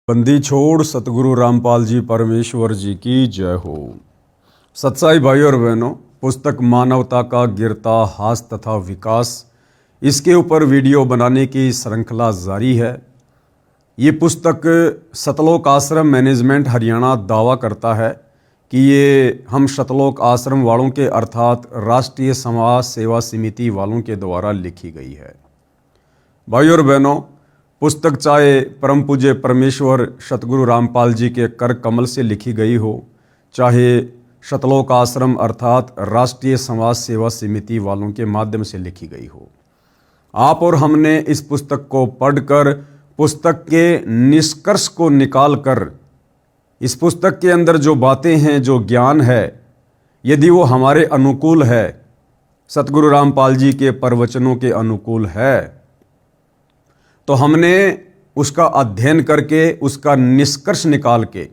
बंदी छोड़ सतगुरु रामपाल जी परमेश्वर जी की जय हो। सत्साई भाई और बहनों, पुस्तक मानवता का गिरता हास तथा विकास, इसके ऊपर वीडियो बनाने की श्रृंखला जारी है। ये पुस्तक सतलोक आश्रम मैनेजमेंट हरियाणा दावा करता है कि ये हम सतलोक आश्रम वालों के अर्थात राष्ट्रीय समाज सेवा समिति वालों के द्वारा लिखी गई है। भाई और बहनों, पुस्तक चाहे परम पूज्य परमेश्वर सतगुरु रामपाल जी के कर कमल से लिखी गई हो, चाहे सतलोक आश्रम अर्थात राष्ट्रीय समाज सेवा समिति वालों के माध्यम से लिखी गई हो, आप और हमने इस पुस्तक को पढ़कर पुस्तक के निष्कर्ष को निकालकर इस पुस्तक के अंदर जो बातें हैं, जो ज्ञान है, यदि वो हमारे अनुकूल है, सतगुरु रामपाल जी के प्रवचनों के अनुकूल है, तो हमने उसका अध्ययन करके उसका निष्कर्ष निकाल के,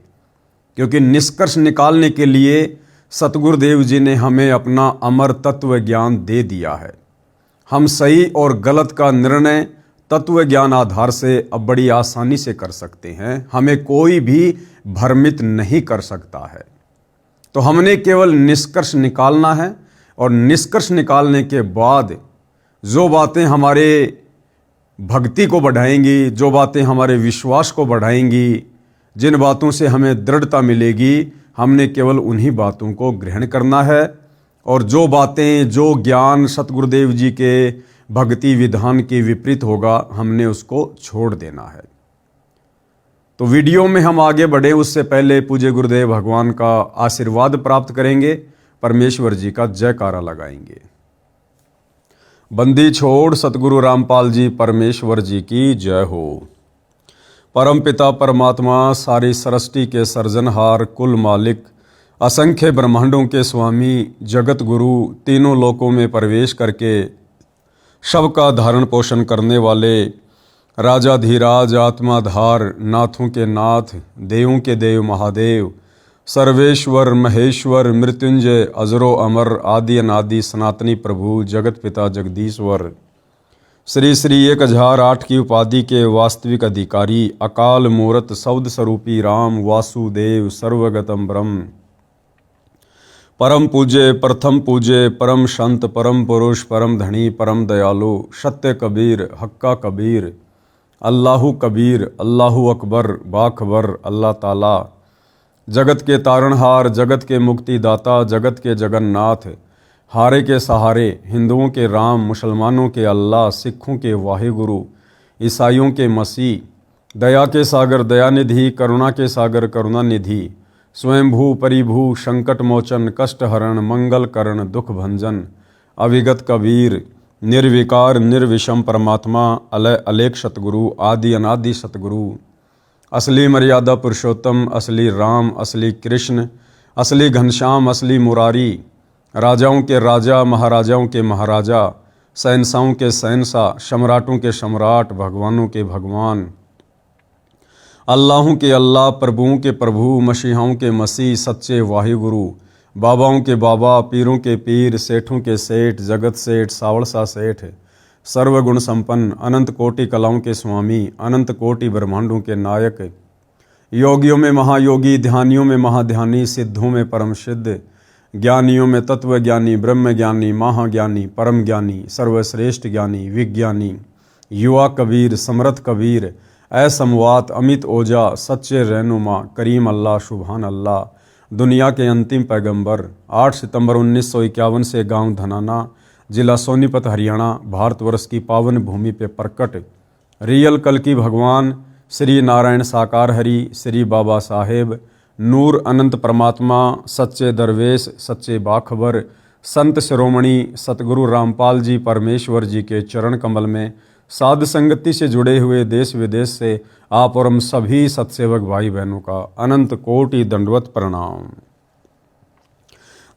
क्योंकि निष्कर्ष निकालने के लिए सतगुरुदेव जी ने हमें अपना अमर तत्व ज्ञान दे दिया है। हम सही और गलत का निर्णय तत्व ज्ञान आधार से अब बड़ी आसानी से कर सकते हैं। हमें कोई भी भ्रमित नहीं कर सकता है। तो हमने केवल निष्कर्ष निकालना है और निष्कर्ष निकालने के बाद जो बातें हमारे भक्ति को बढ़ाएंगी, जो बातें हमारे विश्वास को बढ़ाएंगी, जिन बातों से हमें दृढ़ता मिलेगी, हमने केवल उन्हीं बातों को ग्रहण करना है। और जो बातें, जो ज्ञान सतगुरुदेव जी के भक्ति विधान के विपरीत होगा, हमने उसको छोड़ देना है। तो वीडियो में हम आगे बढ़े उससे पहले पूज्य गुरुदेव भगवान का आशीर्वाद प्राप्त करेंगे, परमेश्वर जी का जयकारा लगाएंगे। बंदी छोड़ सतगुरु रामपाल जी परमेश्वर जी की जय हो। परम पिता परमात्मा, सारी सृष्टि के सर्जनहार, कुल मालिक, असंख्य ब्रह्मांडों के स्वामी, जगत गुरु, तीनों लोकों में प्रवेश करके सबका धारण पोषण करने वाले, राजाधीराज, आत्माधार, नाथों के नाथ, देवों के देव महादेव, सर्वेश्वर महेश्वर, मृत्युंजय, अजरो अमर, आदि अनादि सनातनी प्रभु, जगत पिता जगदीश्वर, श्री श्री 1008 की उपाधि के वास्तविक अधिकारी, अकाल मूरत शब्द स्वरूपी राम, वासुदेव, सर्वगतम ब्रह्म, परम पूज्य, प्रथम पूज्य, परम संत, परम पुरुष, परम धनी, परम दयालु, सत्य कबीर, हक्का कबीर, अल्लाहु कबीर, अल्लाहु अकबर, बाखबर, अल्लाह ताला, जगत के तारणहार, जगत के मुक्तिदाता, जगत के जगन्नाथ, हारे के सहारे, हिंदुओं के राम, मुसलमानों के अल्लाह, सिखों के वाहिगुरु, ईसाइयों के मसीह, दया के सागर दयानिधि, करुणा के सागर करुणानिधि, स्वयंभू परिभू, संकट मोचन, कष्ट हरण, मंगल करण, दुख भंजन, अविगत कबीर, निर्विकार निर्विषम परमात्मा, अलय अलेख सतगुरु, आदि अनादि सतगुरु, असली मर्यादा पुरुषोत्तम, असली राम, असली कृष्ण, असली घनश्याम, असली मुरारी, राजाओं के राजा, महाराजाओं के महाराजा, शहंशाहों के शहंशाह, सम्राटों के सम्राट, भगवानों के भगवान, अल्लाहों के अल्लाह, प्रभुओं के प्रभु, मसीहाओं के मसीह, सच्चे वाहिगुरु, बाबाओं के बाबा, पीरों के पीर, सेठों के सेठ, जगत सेठ, सावड़सा सेठ, सर्वगुण संपन्न, अनंत कोटि कलाओं के स्वामी, अनंत कोटि ब्रह्मांडों के नायक, योगियों में महायोगी, ध्यानियों में महाध्यानी, सिद्धों में परम सिद्ध, ज्ञानियों में तत्व ज्ञानी, ब्रह्म ज्ञानी, महाज्ञानी, परम ज्ञानी, सर्वश्रेष्ठ ज्ञानी, विज्ञानी, युवा कबीर, समर्थ कबीर, असमवात, अमित ओजा, सच्चे रहनुमा, करीम अल्लाह, सुभान अल्लाह, दुनिया के अंतिम पैगंबर, 8 सितंबर 1951 से गांव धनाना, जिला सोनीपत, हरियाणा, भारतवर्ष की पावन भूमि पे प्रकट रियल कल की भगवान श्री नारायण साकार हरि, श्री बाबा साहेब, नूर अनंत परमात्मा, सच्चे दरवेश, सच्चे बाखबर, संत शिरोमणि सतगुरु रामपाल जी परमेश्वर जी के चरण कमल में साध संगति से जुड़े हुए देश विदेश से आप और हम सभी सत्सेवक भाई बहनों का अनंत कोटि दंडवत प्रणाम।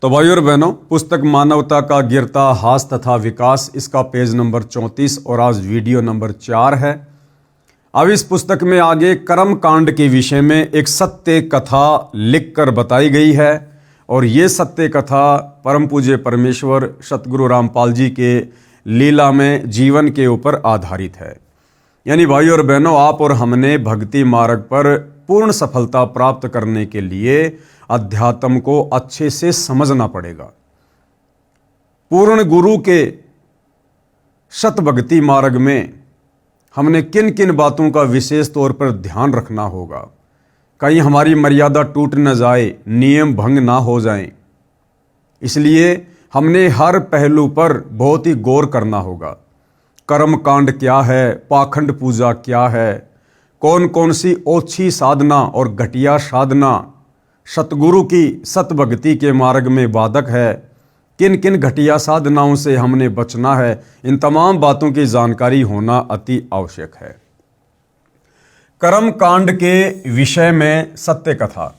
तो भाई और बहनों, पुस्तक मानवता का गिरता हास तथा विकास, इसका पेज नंबर 34 और आज वीडियो नंबर 4 है। अब इस पुस्तक में आगे कर्म कांड के विषय में एक सत्य कथा लिखकर बताई गई है और ये सत्य कथा परम पूज्य परमेश्वर सतगुरु रामपाल जी के लीला में जीवन के ऊपर आधारित है। यानी भाई और बहनों, आप और हमने भक्ति मार्ग पर पूर्ण सफलता प्राप्त करने के लिए अध्यात्म को अच्छे से समझना पड़ेगा। पूर्ण गुरु के शत भक्ति मार्ग में हमने किन किन बातों का विशेष तौर पर ध्यान रखना होगा, कहीं हमारी मर्यादा टूट न जाए, नियम भंग ना हो जाएं। इसलिए हमने हर पहलू पर बहुत ही गौर करना होगा। कर्म कांड क्या है, पाखंड पूजा क्या है, कौन कौन सी ओछी साधना और घटिया साधना सतगुरु की सतभक्ति के मार्ग में बाधक है, किन किन घटिया साधनाओं से हमने बचना है, इन तमाम बातों की जानकारी होना अति आवश्यक है। कर्म कांड के विषय में सत्य कथा।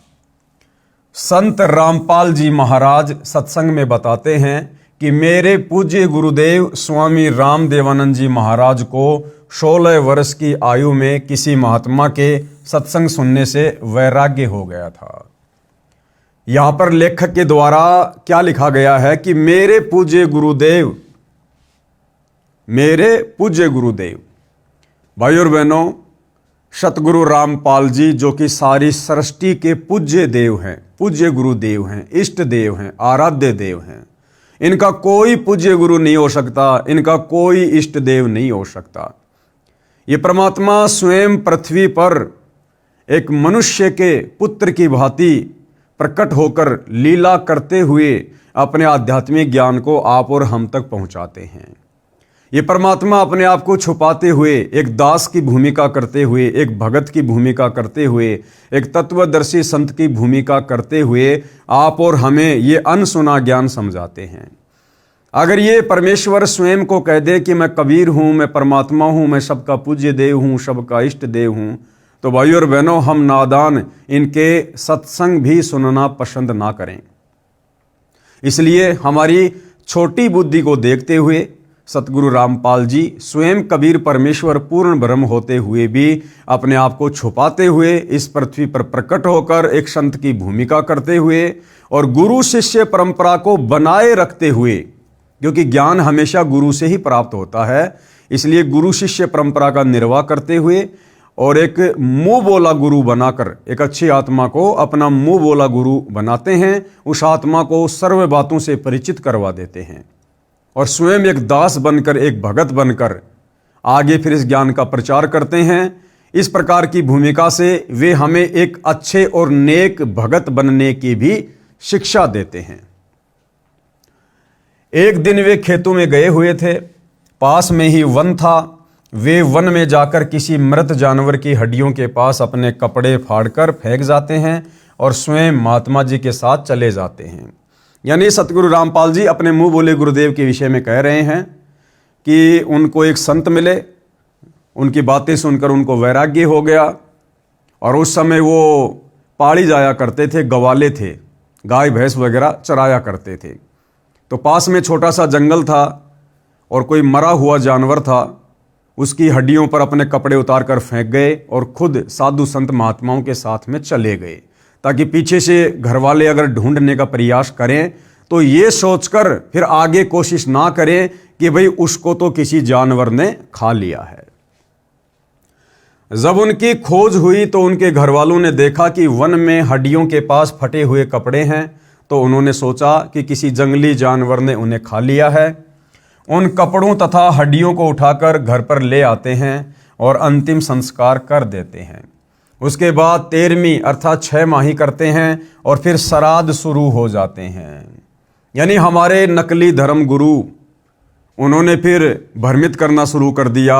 संत रामपाल जी महाराज सत्संग में बताते हैं कि मेरे पूज्य गुरुदेव स्वामी रामदेवानंद जी महाराज को 16 वर्ष की आयु में किसी महात्मा के सत्संग सुनने से वैराग्य हो गया था। यहां पर लेखक के द्वारा क्या लिखा गया है कि मेरे पूज्य गुरुदेव, मेरे पूज्य गुरुदेव। भाई और बहनों, सतगुरु रामपाल जी जो कि सारी सृष्टि के पूज्य देव हैं, पूज्य गुरुदेव हैं, इष्ट देव हैं, आराध्य देव हैं। इनका कोई पूज्य गुरु नहीं हो सकता, इनका कोई इष्ट देव नहीं हो सकता। ये परमात्मा स्वयं पृथ्वी पर एक मनुष्य के पुत्र की भांति प्रकट होकर लीला करते हुए अपने आध्यात्मिक ज्ञान को आप और हम तक पहुंचाते हैं। ये परमात्मा अपने आप को छुपाते हुए, एक दास की भूमिका करते हुए, एक भगत की भूमिका करते हुए, एक तत्वदर्शी संत की भूमिका करते हुए आप और हमें ये अनसुना ज्ञान समझाते हैं। अगर ये परमेश्वर स्वयं को कह दे कि मैं कबीर हूँ, मैं परमात्मा हूँ, मैं सबका पूज्य देव हूँ, सबका इष्ट देव हूँ, तो भाई और बहनों, हम नादान इनके सत्संग भी सुनना पसंद ना करें। इसलिए हमारी छोटी बुद्धि को देखते हुए सतगुरु रामपाल जी स्वयं कबीर परमेश्वर पूर्ण ब्रह्म होते हुए भी अपने आप को छुपाते हुए इस पृथ्वी पर प्रकट होकर एक संत की भूमिका करते हुए और गुरु शिष्य परंपरा को बनाए रखते हुए, क्योंकि ज्ञान हमेशा गुरु से ही प्राप्त होता है, इसलिए गुरु शिष्य परंपरा का निर्वाह करते हुए और एक मुंह बोला गुरु बनाकर एक अच्छी आत्मा को अपना मुंह बोला गुरु बनाते हैं, उस आत्मा को सर्व बातों से परिचित करवा देते हैं और स्वयं एक दास बनकर, एक भगत बनकर आगे फिर इस ज्ञान का प्रचार करते हैं। इस प्रकार की भूमिका से वे हमें एक अच्छे और नेक भगत बनने की भी शिक्षा देते हैं। एक दिन वे खेतों में गए हुए थे, पास में ही वन था। वे वन में जाकर किसी मृत जानवर की हड्डियों के पास अपने कपड़े फाड़कर फेंक जाते हैं और स्वयं महात्मा जी के साथ चले जाते हैं। यानी सतगुरु रामपाल जी अपने मुंह बोले गुरुदेव के विषय में कह रहे हैं कि उनको एक संत मिले, उनकी बातें सुनकर उनको वैराग्य हो गया और उस समय वो पहाड़ी जाया करते थे, गवाले थे, गाय भैंस वगैरह चराया करते थे। तो पास में छोटा सा जंगल था और कोई मरा हुआ जानवर था, उसकी हड्डियों पर अपने कपड़े उतार कर फेंक गए और खुद साधु संत महात्माओं के साथ में चले गए, ताकि पीछे से घर वाले अगर ढूंढने का प्रयास करें तो ये सोचकर फिर आगे कोशिश ना करें कि भाई उसको तो किसी जानवर ने खा लिया है। जब उनकी खोज हुई तो उनके घर वालों ने देखा कि वन में हड्डियों के पास फटे हुए कपड़े हैं, तो उन्होंने सोचा कि किसी जंगली जानवर ने उन्हें खा लिया है। उन कपड़ों तथा हड्डियों को उठाकर घर पर ले आते हैं और अंतिम संस्कार कर देते हैं। उसके बाद 13वीं अर्थात 6 माही करते हैं और फिर श्राद्ध शुरू हो जाते हैं। यानी हमारे नकली धर्म गुरु उन्होंने फिर भ्रमित करना शुरू कर दिया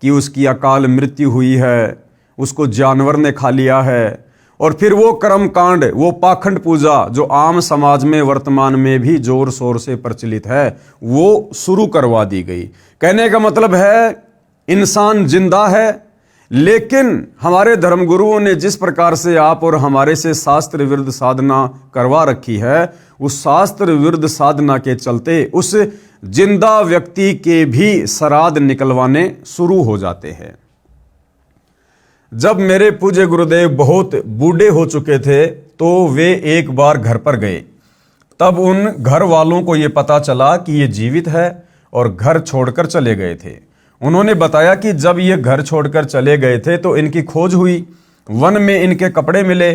कि उसकी अकाल मृत्यु हुई है, उसको जानवर ने खा लिया है। और फिर वो कर्म कांड, वो पाखंड पूजा जो आम समाज में वर्तमान में भी जोर शोर से प्रचलित है, वो शुरू करवा दी गई। कहने का मतलब है इंसान जिंदा है, लेकिन हमारे धर्मगुरुओं ने जिस प्रकार से आप और हमारे से शास्त्र विरुद्ध साधना करवा रखी है, उस शास्त्र विरुद्ध साधना के चलते उस जिंदा व्यक्ति के भी श्राद्ध निकलवाने शुरू हो जाते हैं। जब मेरे पूज्य गुरुदेव बहुत बूढ़े हो चुके थे तो वे एक बार घर पर गए। तब उन घर वालों को ये पता चला कि ये जीवित है और घर छोड़कर चले गए थे। उन्होंने बताया कि जब ये घर छोड़कर चले गए थे तो इनकी खोज हुई, वन में इनके कपड़े मिले,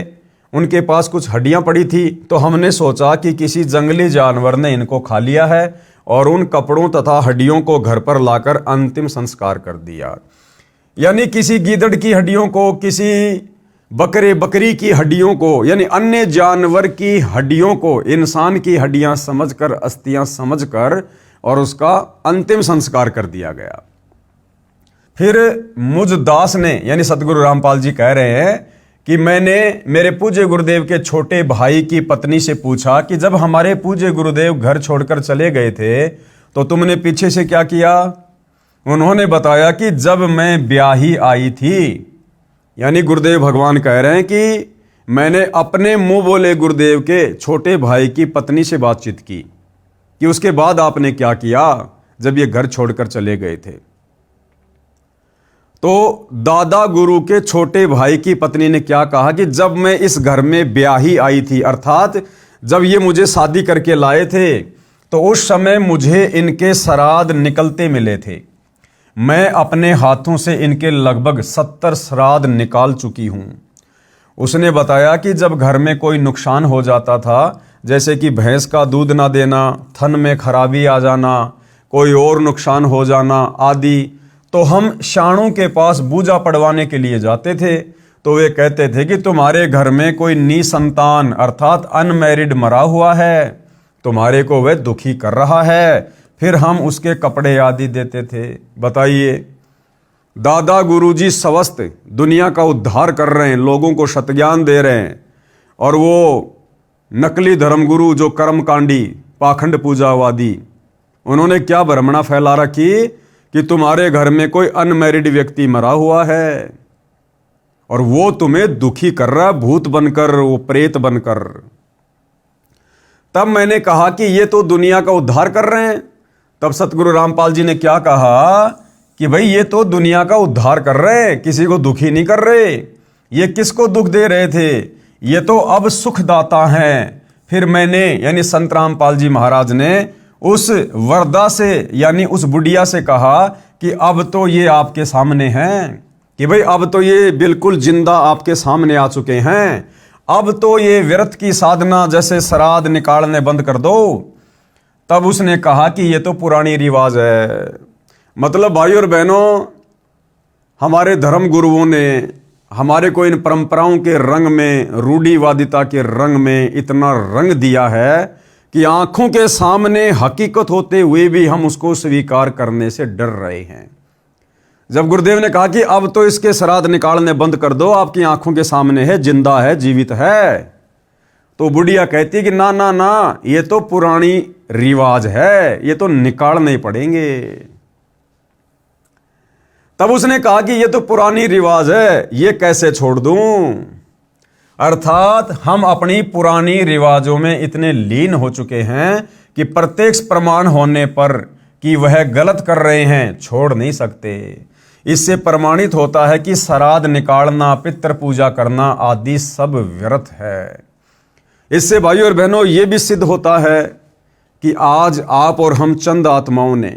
उनके पास कुछ हड्डियां पड़ी थी। तो हमने सोचा कि किसी जंगली जानवर ने इनको खा लिया है और उन कपड़ों तथा हड्डियों को घर पर लाकर अंतिम संस्कार कर दिया। यानी किसी गीदड़ की हड्डियों को, किसी बकरी की हड्डियों को, यानी अन्य जानवर की हड्डियों को इंसान की हड्डियां समझकर, अस्थियां समझकर और उसका अंतिम संस्कार कर दिया गया। फिर मुझ दास ने, यानी सतगुरु रामपाल जी कह रहे हैं कि मैंने मेरे पूज्य गुरुदेव के छोटे भाई की पत्नी से पूछा कि जब हमारे पूज्य गुरुदेव घर छोड़कर चले गए थे तो तुमने पीछे से क्या किया? उन्होंने बताया कि जब मैं ब्याही आई थी, यानी गुरुदेव भगवान कह रहे हैं कि मैंने अपने मुंह बोले गुरुदेव के छोटे भाई की पत्नी से बातचीत की कि उसके बाद आपने क्या किया जब ये घर छोड़कर चले गए थे। तो दादा गुरु के छोटे भाई की पत्नी ने क्या कहा कि जब मैं इस घर में ब्याही आई थी, अर्थात जब ये मुझे शादी करके लाए थे तो उस समय मुझे इनके श्राद्ध निकलते मिले थे। मैं अपने हाथों से इनके लगभग 70 श्राद्ध निकाल चुकी हूं। उसने बताया कि जब घर में कोई नुकसान हो जाता था, जैसे कि भैंस का दूध ना देना, थन में खराबी आ जाना, कोई और नुकसान हो जाना आदि, तो हम शाणों के पास बूझा पड़वाने के लिए जाते थे। तो वे कहते थे कि तुम्हारे घर में कोई निसंतान अर्थात अनमैरिड मरा हुआ है, तुम्हारे को वह दुखी कर रहा है। फिर हम उसके कपड़े आदि देते थे। बताइए, दादा गुरुजी स्वस्थ दुनिया का उद्धार कर रहे हैं, लोगों को सतज्ञान दे रहे हैं, और वो नकली धर्मगुरु जो कर्मकांडी पाखंड पूजावादी, उन्होंने क्या भ्रमणा फैला रखी कि तुम्हारे घर में कोई अनमैरिड व्यक्ति मरा हुआ है और वो तुम्हें दुखी कर रहा है, भूत बनकर, वो प्रेत बनकर। तब मैंने कहा कि ये तो दुनिया का उद्धार कर रहे हैं। तब सतगुरु रामपाल जी ने क्या कहा कि भाई ये तो दुनिया का उद्धार कर रहे, किसी को दुखी नहीं कर रहे। ये किसको दुख दे रहे थे? ये तो अब सुखदाता हैं। फिर मैंने, यानी संत रामपाल जी महाराज ने उस वरदा से, यानी उस बुढ़िया से कहा कि अब तो ये आपके सामने हैं, कि भाई अब तो ये बिल्कुल जिंदा आपके सामने आ चुके हैं। अब तो ये व्यर्थ की साधना जैसे श्राद्ध निकालने बंद कर दो। तब उसने कहा कि ये तो पुरानी रिवाज है। मतलब भाई और बहनों, हमारे धर्म गुरुओं ने हमारे को इन परंपराओं के रंग में, रूढ़िवादिता के रंग में इतना रंग दिया है कि आंखों के सामने हकीकत होते हुए भी हम उसको स्वीकार करने से डर रहे हैं। जब गुरुदेव ने कहा कि अब तो इसके श्राद्ध निकालने बंद कर दो, आपकी आंखों के सामने है, जिंदा है, जीवित है, तो बुढ़िया कहती है कि ना ना ना, ये तो पुरानी रिवाज है, ये तो निकालने पड़ेंगे। तब उसने कहा कि ये तो पुरानी रिवाज है, ये कैसे छोड़ दूं? अर्थात हम अपनी पुरानी रिवाजों में इतने लीन हो चुके हैं कि प्रत्यक्ष प्रमाण होने पर कि वह गलत कर रहे हैं छोड़ नहीं सकते। इससे प्रमाणित होता है कि श्राद्ध निकालना, पितृ पूजा करना आदि सब व्यर्थ है। इससे भाइयों और बहनों ये भी सिद्ध होता है कि आज आप और हम चंद आत्माओं ने,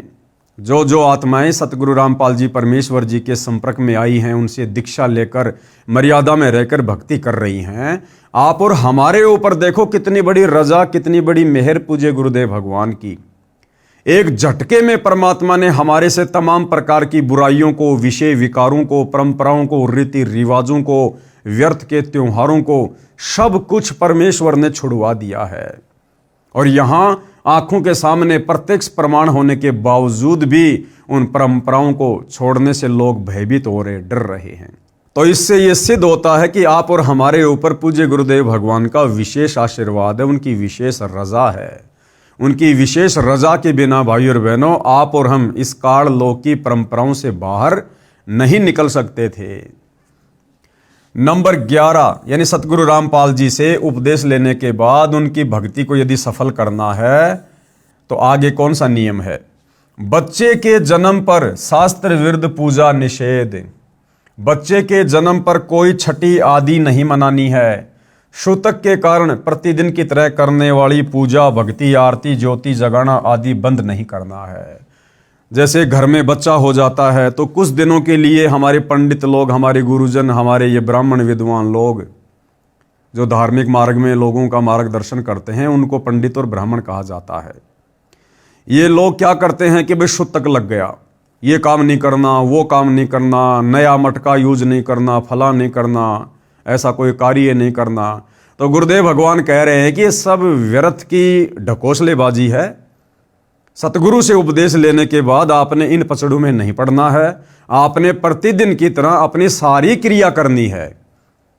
जो आत्माएं सतगुरु रामपाल जी परमेश्वर जी के संपर्क में आई हैं, उनसे दीक्षा लेकर मर्यादा में रहकर भक्ति कर रही हैं, आप और हमारे ऊपर देखो कितनी बड़ी रजा, कितनी बड़ी मेहर पूज्य गुरुदेव भगवान की। एक झटके में परमात्मा ने हमारे से तमाम प्रकार की बुराइयों को, विषय विकारों को, परंपराओं को, रीति रिवाजों को, व्यर्थ के त्योहारों को, सब कुछ परमेश्वर ने छुड़वा दिया है। और यहां आंखों के सामने प्रत्यक्ष प्रमाण होने के बावजूद भी उन परंपराओं को छोड़ने से लोग भयभीत हो रहे, डर रहे हैं। तो इससे यह सिद्ध होता है कि आप और हमारे ऊपर पूज्य गुरुदेव भगवान का विशेष आशीर्वाद है, उनकी विशेष रजा है। उनकी विशेष रजा के बिना भाई और बहनों, आप और हम इस काल लोक की परंपराओं से बाहर नहीं निकल सकते थे। नंबर 11, यानी सतगुरु रामपाल जी से उपदेश लेने के बाद उनकी भक्ति को यदि सफल करना है तो आगे कौन सा नियम है? बच्चे के जन्म पर शास्त्र विरुद्ध पूजा निषेध। बच्चे के जन्म पर कोई छठी आदि नहीं मनानी है। सूतक के कारण प्रतिदिन की तरह करने वाली पूजा, भक्ति, आरती, ज्योति जगाना आदि बंद नहीं करना है। जैसे घर में बच्चा हो जाता है तो कुछ दिनों के लिए हमारे पंडित लोग, हमारे गुरुजन, हमारे ये ब्राह्मण विद्वान लोग जो धार्मिक मार्ग में लोगों का मार्गदर्शन करते हैं, उनको पंडित और ब्राह्मण कहा जाता है। ये लोग क्या करते हैं कि भाई शुतक लग गया, ये काम नहीं करना, वो काम नहीं करना, नया मटका यूज नहीं करना, फला नहीं करना, ऐसा कोई कार्य नहीं करना। तो गुरुदेव भगवान कह रहे हैं कि ये सब व्यर्थ की ढकोसलेबाजी है। सतगुरु से उपदेश लेने के बाद आपने इन पचड़ों में नहीं पड़ना है। आपने प्रतिदिन की तरह अपनी सारी क्रिया करनी है।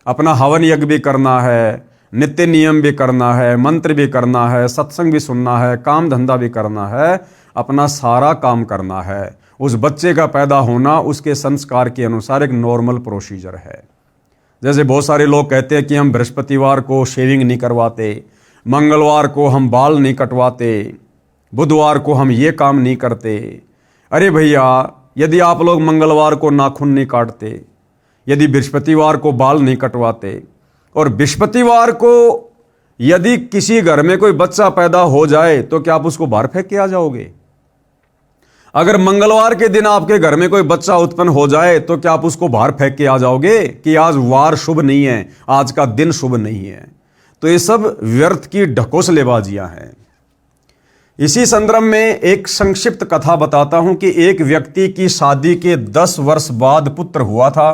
अपना हवन यज्ञ भी करना है, नित्य नियम भी करना है, मंत्र भी करना है, सत्संग भी सुनना है, काम धंधा भी करना है, अपना सारा काम करना है। उस बच्चे का पैदा होना उसके संस्कार के अनुसार एक नॉर्मल प्रोसीजर है। जैसे बहुत सारे लोग कहते हैं कि हम बृहस्पतिवार को शेविंग नहीं करवाते, मंगलवार को हम बाल नहीं कटवाते, बुधवार को हम ये काम नहीं करते। अरे भैया, यदि आप लोग मंगलवार को नाखून नहीं काटते, यदि बृहस्पतिवार को बाल नहीं कटवाते, और बृहस्पतिवार को यदि किसी घर में कोई बच्चा पैदा हो जाए तो क्या आप उसको बाहर फेंक के आ जाओगे? अगर मंगलवार के दिन आपके घर में कोई बच्चा उत्पन्न हो जाए तो क्या आप उसको बाहर फेंक के आ जाओगे कि आज वार शुभ नहीं है, आज का दिन शुभ नहीं है? तो ये सब व्यर्थ की ढकोसलेबाजियां हैं। इसी संदर्भ में एक संक्षिप्त कथा बताता हूं कि एक व्यक्ति की शादी के 10 वर्ष बाद पुत्र हुआ था।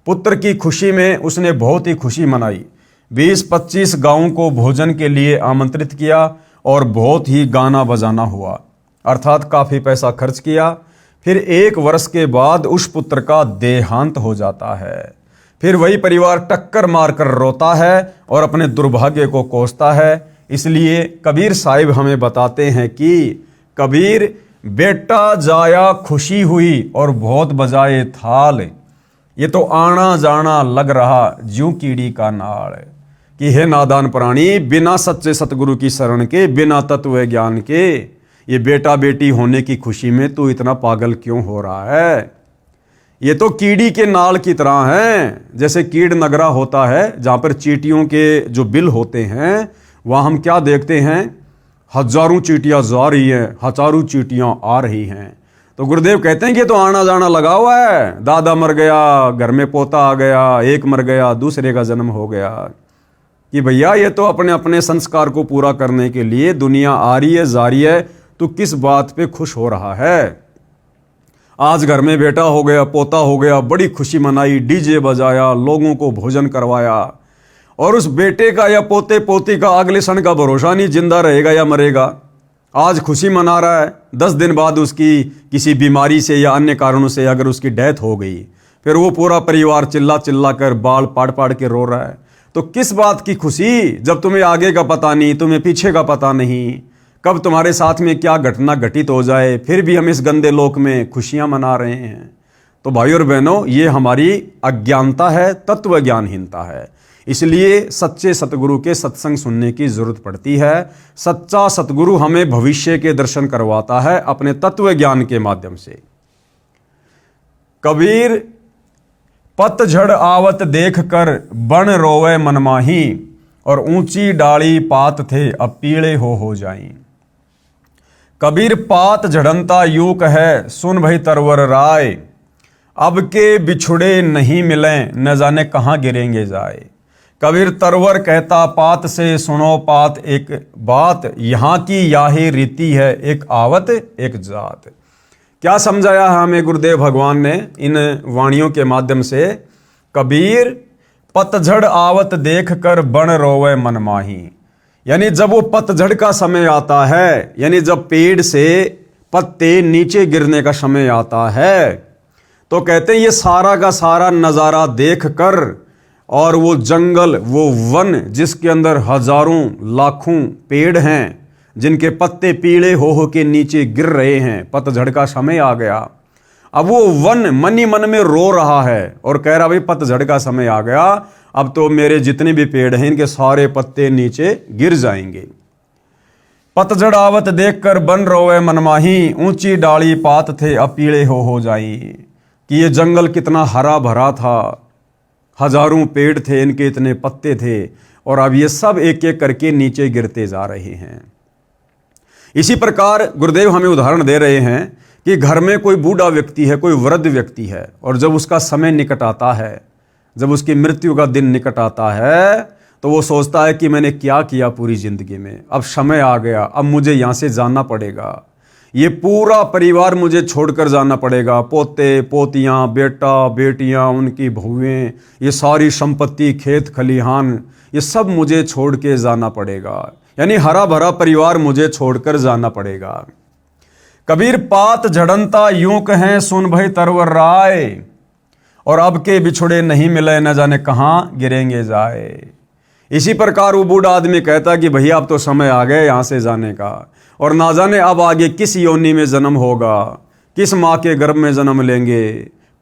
पुत्र की खुशी में उसने बहुत ही खुशी मनाई। 20-25 गांवों को भोजन के लिए आमंत्रित किया और बहुत ही गाना बजाना हुआ, अर्थात काफ़ी पैसा खर्च किया। फिर 1 वर्ष के बाद उस पुत्र का देहांत हो जाता है। फिर वही परिवार टक्कर मारकर रोता है और अपने दुर्भाग्य को कोसता है। इसलिए कबीर साहिब हमें बताते हैं कि कबीर, बेटा जाया खुशी हुई और बहुत बजाए थाल, ये तो आना जाना लग रहा ज्यों कीड़ी का नाड़। कि हे नादान प्राणी, बिना सच्चे सतगुरु की शरण के, बिना तत्व ज्ञान के, ये बेटा बेटी होने की खुशी में तू इतना पागल क्यों हो रहा है? ये तो कीड़ी के नाल की तरह है। जैसे कीड़ नगरा होता है जहाँ पर चींटियों के जो बिल होते हैं, वहाँ हम क्या देखते हैं? हजारों चींटियाँ जा रही हैं, हजारों चींटियाँ आ रही हैं। तो गुरुदेव कहते हैं कि तो आना जाना लगा हुआ है। दादा मर गया, घर में पोता आ गया, एक मर गया, दूसरे का जन्म हो गया। कि भैया, ये तो अपने अपने संस्कार को पूरा करने के लिए दुनिया आ रही है, जा रही है। तो किस बात पे खुश हो रहा है? आज घर में बेटा हो गया, पोता हो गया, बड़ी खुशी मनाई, डीजे बजाया, लोगों को भोजन करवाया, और उस बेटे का या पोते पोती का अगले क्षण का भरोसा नहीं, जिंदा रहेगा या मरेगा। आज खुशी मना रहा है, 10 दिन बाद उसकी किसी बीमारी से या अन्य कारणों से अगर उसकी डेथ हो गई, फिर वो पूरा परिवार चिल्ला चिल्ला कर बाल पाड़ पाड़ के रो रहा है। तो किस बात की खुशी, जब तुम्हें आगे का पता नहीं, तुम्हें पीछे का पता नहीं, कब तुम्हारे साथ में क्या घटना घटित हो जाए, फिर भी हम इस गंदे लोक में खुशियां मना रहे हैं। तो भाइयों और बहनों, ये हमारी अज्ञानता है, तत्व ज्ञानहीनता है। इसलिए सच्चे सतगुरु के सत्संग सुनने की जरूरत पड़ती है। सच्चा सतगुरु हमें भविष्य के दर्शन करवाता है अपने तत्व ज्ञान के माध्यम से। कबीर, पतझड़ आवत देख कर बन रोवे मनमाही, और ऊंची डाली पात थे अब पीले हो जाई। कबीर, पात झड़नता यूक है सुन भई तरवर राय, अब के बिछुड़े नहीं मिले न जाने कहाँ गिरेंगे जाए। कबीर तरवर कहता पात से सुनो पात एक बात, यहाँ की याही रीति है एक आवत एक जात। क्या समझाया हमें गुरुदेव भगवान ने इन वाणियों के माध्यम से? कबीर, पतझड़ आवत देख कर बन रोवे मनमाही, यानी जब वो पतझड़ का समय आता है, यानी जब पेड़ से पत्ते नीचे गिरने का समय आता है, तो कहते हैं ये सारा का सारा नज़ारा देख कर, और वो जंगल, वो वन जिसके अंदर हजारों लाखों पेड़ हैं, जिनके पत्ते पीले हो के नीचे गिर रहे हैं, पतझड़ का समय आ गया। अब वो वन मन ही मन में रो रहा है और कह रहा भाई पतझड़ का समय आ गया, अब तो मेरे जितने भी पेड़ हैं इनके सारे पत्ते नीचे गिर जाएंगे। पतझड़ आवत देख कर बन रोवे मनमाही, ऊंची डाली पात थे अब पीले हो जाई। कि ये जंगल कितना हरा भरा था, हजारों पेड़ थे, इनके इतने पत्ते थे, और अब ये सब एक एक करके नीचे गिरते जा रहे हैं। इसी प्रकार गुरुदेव हमें उदाहरण दे रहे हैं कि घर में कोई बूढ़ा व्यक्ति है, कोई वृद्ध व्यक्ति है, और जब उसका समय निकट आता है, जब उसकी मृत्यु का दिन निकट आता है, तो वो सोचता है कि मैंने क्या किया पूरी जिंदगी में, अब समय आ गया, अब मुझे यहाँ से जाना पड़ेगा, ये पूरा परिवार मुझे छोड़कर जाना पड़ेगा, पोते पोतियाँ, बेटा बेटियाँ, उनकी बहुएं, ये सारी संपत्ति, खेत खलिहान, ये सब मुझे छोड़ के जाना पड़ेगा, यानी हरा भरा परिवार मुझे छोड़कर जाना पड़ेगा। कबीर पात झड़नता यूं कहें सुन भई तरवर राय, और अब के बिछुड़े नहीं मिले न जाने कहाँ गिरेंगे जाए। इसी प्रकार वो बूढ़ा आदमी कहता कि भैया अब तो समय आ गया यहाँ से जाने का, और ना जाने अब आगे किस योनि में जन्म होगा, किस माँ के गर्भ में जन्म लेंगे,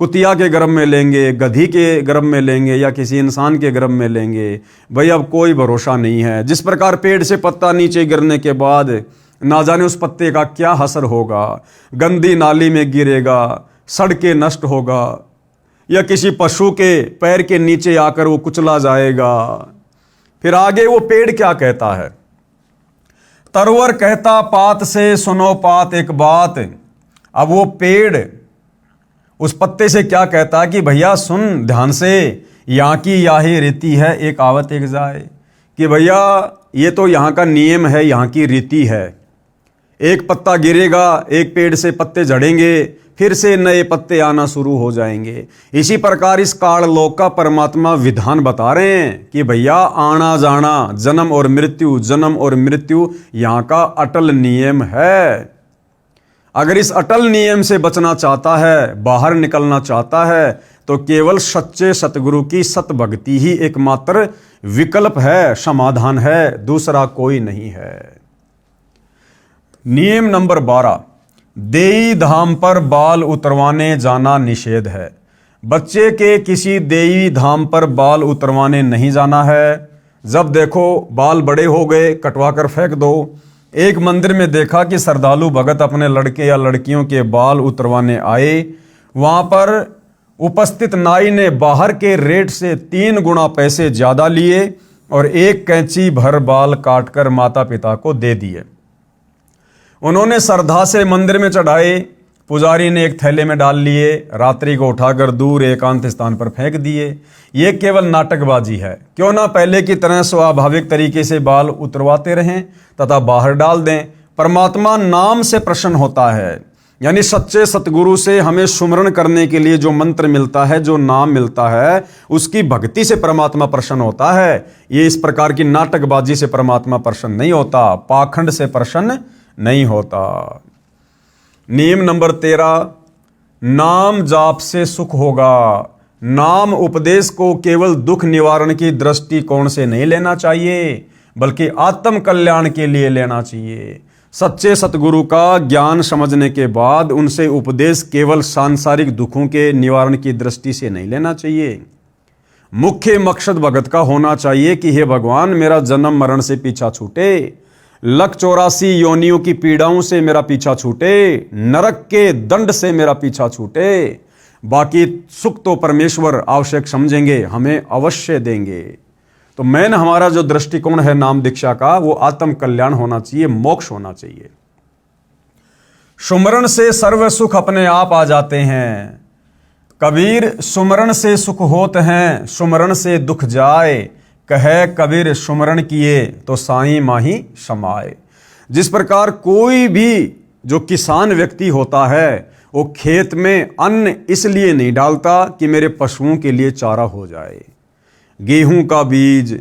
कुतिया के गर्भ में लेंगे, गधी के गर्भ में लेंगे, या किसी इंसान के गर्भ में लेंगे, भाई अब कोई भरोसा नहीं है। जिस प्रकार पेड़ से पत्ता नीचे गिरने के बाद ना जाने उस पत्ते का क्या असर होगा, गंदी नाली में गिरेगा, सड़ के नष्ट होगा, या किसी पशु के पैर के नीचे आकर वो कुचला जाएगा। फिर आगे वो पेड़ क्या कहता है, तरवर कहता पात से सुनो पात एक बात। अब वो पेड़ उस पत्ते से क्या कहता कि भैया सुन ध्यान से, यहाँ की याही रीति है एक आवत एक जाए, कि भैया ये तो यहाँ का नियम है, यहाँ की रीति है, एक पत्ता गिरेगा, एक पेड़ से पत्ते झड़ेंगे, फिर से नए पत्ते आना शुरू हो जाएंगे। इसी प्रकार इस काल लोक का परमात्मा विधान बता रहे हैं कि भैया आना जाना, जन्म और मृत्यु, जन्म और मृत्यु यहाँ का अटल नियम है। अगर इस अटल नियम से बचना चाहता है, बाहर निकलना चाहता है, तो केवल सच्चे सतगुरु की सत भक्ति ही एकमात्र विकल्प है, समाधान है, दूसरा कोई नहीं है। नियम नंबर 12, देई धाम पर बाल उतरवाने जाना निषेध है। बच्चे के किसी देई धाम पर बाल उतरवाने नहीं जाना है। जब देखो बाल बड़े हो गए, कटवा कर फेंक दो। एक मंदिर में देखा कि श्रद्धालु भगत अपने लड़के या लड़कियों के बाल उतरवाने आए। वहां पर उपस्थित नाई ने बाहर के रेट से 3 गुना पैसे ज्यादा लिए और एक कैंची भर बाल काटकर माता पिता को दे दिए। उन्होंने श्रद्धा से मंदिर में चढ़ाए, पुजारी ने एक थैले में डाल लिए, रात्रि को उठाकर दूर एकांत स्थान पर फेंक दिए। ये केवल नाटकबाजी है। क्यों ना पहले की तरह स्वाभाविक तरीके से बाल उतरवाते रहें तथा बाहर डाल दें। परमात्मा नाम से प्रसन्न होता है, यानी सच्चे सतगुरु से हमें सुमरण करने के लिए जो मंत्र मिलता है, जो नाम मिलता है, उसकी भक्ति से परमात्मा प्रसन्न होता है। ये इस प्रकार की नाटकबाजी से परमात्मा प्रसन्न नहीं होता, पाखंड से प्रसन्न नहीं होता। नियम नंबर 13, नाम जाप से सुख होगा। नाम उपदेश को केवल दुख निवारण की दृष्टिकोण से नहीं लेना चाहिए, बल्कि आत्म कल्याण के लिए लेना चाहिए। सच्चे सतगुरु का ज्ञान समझने के बाद उनसे उपदेश केवल सांसारिक दुखों के निवारण की दृष्टि से नहीं लेना चाहिए। मुख्य मकसद भगत का होना चाहिए कि हे भगवान, मेरा जन्म मरण से पीछा छूटे, 184 योनियों की पीड़ाओं से मेरा पीछा छूटे, नरक के दंड से मेरा पीछा छूटे। बाकी सुख तो परमेश्वर आवश्यक समझेंगे, हमें अवश्य देंगे। तो मेन हमारा जो दृष्टिकोण है नाम दीक्षा का, वो आत्म कल्याण होना चाहिए, मोक्ष होना चाहिए। सुमरण से सर्व सुख अपने आप आ जाते हैं। कबीर सुमरण से सुख होत हैं, सुमरण से दुख जाए। कहे कबीर सुमरण किए तो साईं माही समाए। जिस प्रकार कोई भी जो किसान व्यक्ति होता है, वो खेत में अन्न इसलिए नहीं डालता कि मेरे पशुओं के लिए चारा हो जाए। गेहूं का बीज,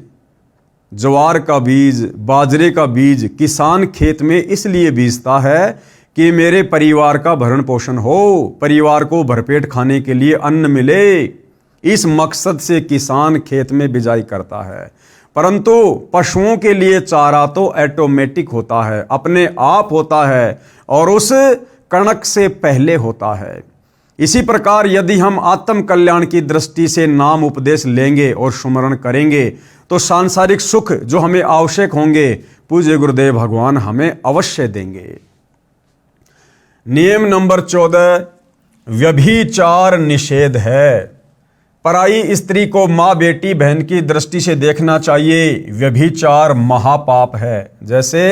ज्वार का बीज, बाजरे का बीज किसान खेत में इसलिए बीजता है कि मेरे परिवार का भरण पोषण हो, परिवार को भरपेट खाने के लिए अन्न मिले। इस मकसद से किसान खेत में बिजाई करता है। परंतु पशुओं के लिए चारा तो ऑटोमेटिक होता है, अपने आप होता है, और उस कणक से पहले होता है। इसी प्रकार यदि हम आत्म कल्याण की दृष्टि से नाम उपदेश लेंगे और सुमरण करेंगे, तो सांसारिक सुख जो हमें आवश्यक होंगे, पूज्य गुरुदेव भगवान हमें अवश्य देंगे। नियम नंबर 14, व्यभिचार निषेध है। पराई स्त्री को माँ, बेटी, बहन की दृष्टि से देखना चाहिए। व्यभिचार महापाप है। जैसे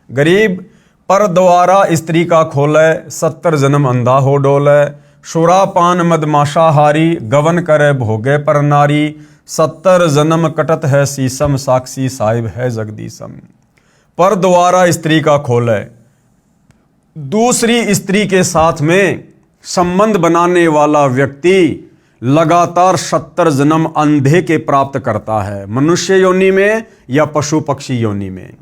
गरीब पर द्वारा स्त्री का खोले, 70 जन्म अंधा हो डोले। सुरापान मदमाशाहारी, गवन करे भोगे पर नारी। 70 जन्म कटत है सीसम, साक्षी साहिब है जगदीशम। पर द्वारा स्त्री का खोले, दूसरी स्त्री के साथ में संबंध बनाने वाला व्यक्ति लगातार 70 जन्म अंधे के प्राप्त करता है, मनुष्य योनि में या पशु पक्षी योनि में।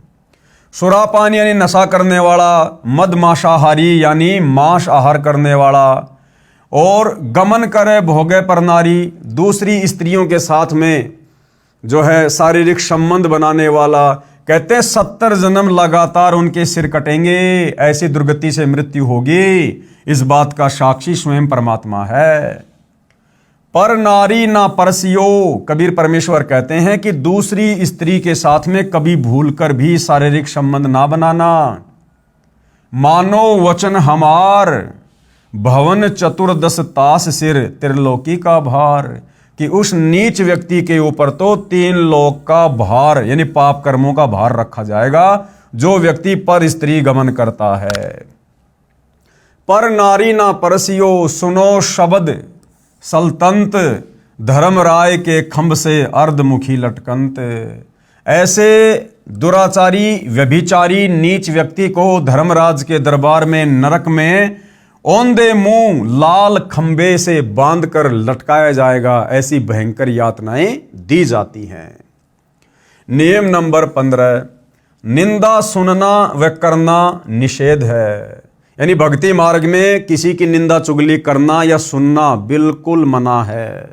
सुरापान यानी नशा करने वाला, मदमाशाहारी यानी मांस आहार करने वाला, और गमन करे भोगे पर नारी, दूसरी स्त्रियों के साथ में जो है शारीरिक संबंध बनाने वाला। कहते हैं 70 जन्म लगातार उनके सिर कटेंगे, ऐसी दुर्गति से मृत्यु होगी। इस बात का साक्षी स्वयं परमात्मा है। पर नारी ना परसियो, कबीर परमेश्वर कहते हैं कि दूसरी स्त्री के साथ में कभी भूलकर भी शारीरिक संबंध ना बनाना। मानो वचन हमार, भवन चतुर्दश तास सिर, त्रिलोकी का भार। कि उस नीच व्यक्ति के ऊपर तो 3 लोक का भार यानी पाप कर्मों का भार रखा जाएगा, जो व्यक्ति पर स्त्री गमन करता है। पर नारी ना परसियो, सुनो शब्द सल्तंत, धर्मराय के खंभ से अर्धमुखी लटकंत। ऐसे दुराचारी व्यभिचारी नीच व्यक्ति को धर्मराज के दरबार में नरक में औंधे मुंह लाल खंबे से बांधकर लटकाया जाएगा। ऐसी भयंकर यातनाएं दी जाती हैं। नियम नंबर 15, निंदा सुनना व करना निषेध है। यानी भक्ति मार्ग में किसी की निंदा चुगली करना या सुनना बिल्कुल मना है।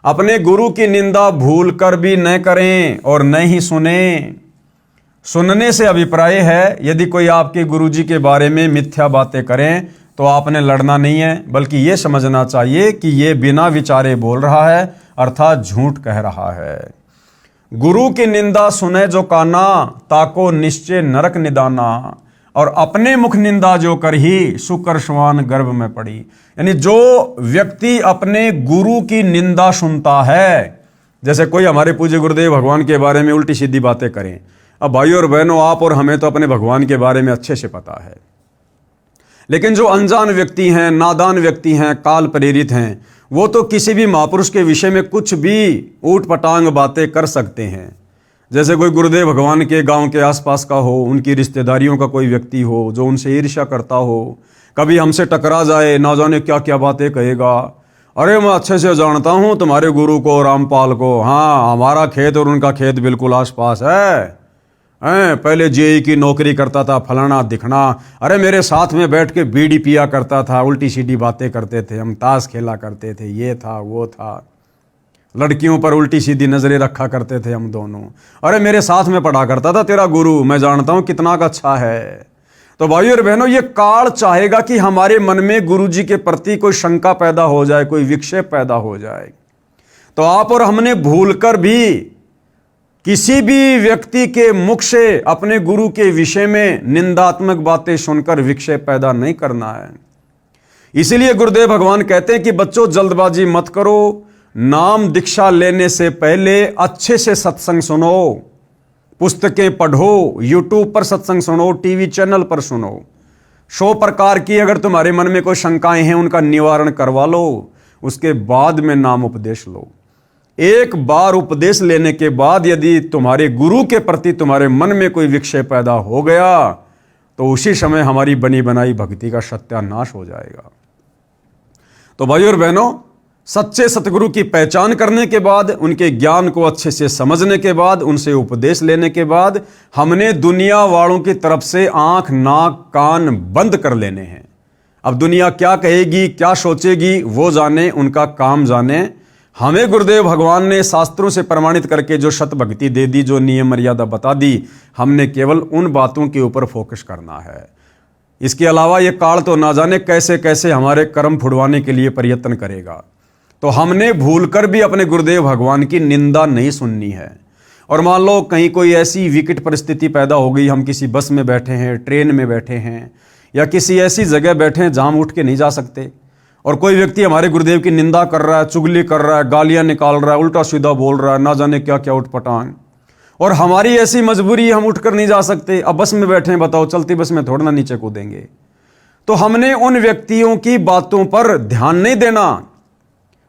अपने गुरु की निंदा भूल कर भी न करें और न ही सुने। सुनने से अभिप्राय है, यदि कोई आपके गुरुजी के बारे में मिथ्या बातें करें तो आपने लड़ना नहीं है, बल्कि ये समझना चाहिए कि ये बिना विचारे बोल रहा है, अर्थात झूठ कह रहा है। गुरु की निंदा सुने जो काना, ताको निश्चय नरक निदाना। और अपने मुख निंदा जो कर ही, सुकर श्वान गर्भ में पड़ी। यानी जो व्यक्ति अपने गुरु की निंदा सुनता है, जैसे कोई हमारे पूज्य गुरुदेव भगवान के बारे में उल्टी सीधी बातें करें। अब भाइयों और बहनों, आप और हमें तो अपने भगवान के बारे में अच्छे से पता है, लेकिन जो अनजान व्यक्ति हैं, नादान व्यक्ति हैं, काल प्रेरित हैं, वो तो किसी भी महापुरुष के विषय में कुछ भी ऊट पटांग बातें कर सकते हैं। जैसे कोई गुरुदेव भगवान के गांव के आसपास का हो, उनकी रिश्तेदारियों का कोई व्यक्ति हो जो उनसे ईर्ष्या करता हो, कभी हमसे टकरा जाए, ना जाने क्या क्या बातें कहेगा। अरे मैं अच्छे से जानता हूँ तुम्हारे गुरु को, रामपाल को, हाँ हमारा खेत और उनका खेत बिल्कुल आसपास है। पहले जेई की नौकरी करता था, फलाना दिखना। अरे मेरे साथ में बैठ के बीड़ी पिया करता था, उल्टी सीधी बातें करते थे, हम ताश खेला करते थे, ये था वो था, लड़कियों पर उल्टी सीधी नजरें रखा करते थे हम दोनों। अरे मेरे साथ में पढ़ा करता था तेरा गुरु, मैं जानता हूं कितना का अच्छा है। तो भाइयों और बहनों, ये काल चाहेगा कि हमारे मन में गुरुजी के प्रति कोई शंका पैदा हो जाए, कोई विक्षेप पैदा हो जाए। तो आप और हमने भूलकर भी किसी भी व्यक्ति के मुख से अपने गुरु के विषय में निंदात्मक बातें सुनकर विक्षेप पैदा नहीं करना है। इसीलिए गुरुदेव भगवान कहते हैं कि बच्चों जल्दबाजी मत करो, नाम दीक्षा लेने से पहले अच्छे से सत्संग सुनो, पुस्तकें पढ़ो, यूट्यूब पर सत्संग सुनो, टीवी चैनल पर सुनो। 100 प्रकार की अगर तुम्हारे मन में कोई शंकाएं हैं उनका निवारण करवा लो, उसके बाद में नाम उपदेश लो। एक बार उपदेश लेने के बाद यदि तुम्हारे गुरु के प्रति तुम्हारे मन में कोई विक्षेप पैदा हो गया तो उसी समय हमारी बनी बनाई भक्ति का सत्यानाश हो जाएगा। तो भाइयों और बहनों, सच्चे सतगुरु की पहचान करने के बाद, उनके ज्ञान को अच्छे से समझने के बाद, उनसे उपदेश लेने के बाद, हमने दुनिया वालों की तरफ से आंख नाक कान बंद कर लेने हैं। अब दुनिया क्या कहेगी, क्या सोचेगी, वो जाने, उनका काम जाने। हमें गुरुदेव भगवान ने शास्त्रों से प्रमाणित करके जो सत भक्ति दे दी, जो नियम मर्यादा बता दी, हमने केवल उन बातों के ऊपर फोकस करना है। इसके अलावा ये काल तो ना जाने कैसे कैसे हमारे कर्म फुड़वाने के लिए प्रयत्न करेगा। तो हमने भूलकर भी अपने गुरुदेव भगवान की निंदा नहीं सुननी है। और मान लो कहीं कोई ऐसी विकट परिस्थिति पैदा हो गई, हम किसी बस में बैठे हैं, ट्रेन में बैठे हैं, या किसी ऐसी जगह बैठे हैं जहां हम उठ के नहीं जा सकते, और कोई व्यक्ति हमारे गुरुदेव की निंदा कर रहा है, चुगली कर रहा है, गालियां निकाल रहा है, उल्टा सीधा बोल रहा है, ना जाने क्या क्या उठपटांग, और हमारी ऐसी मजबूरी है, हम उठकर नहीं जा सकते। अब बस में बैठे हैं, बताओ चलती बस में थोड़ा ना नीचे कूदेंगे। तो हमने उन व्यक्तियों की बातों पर ध्यान नहीं देना,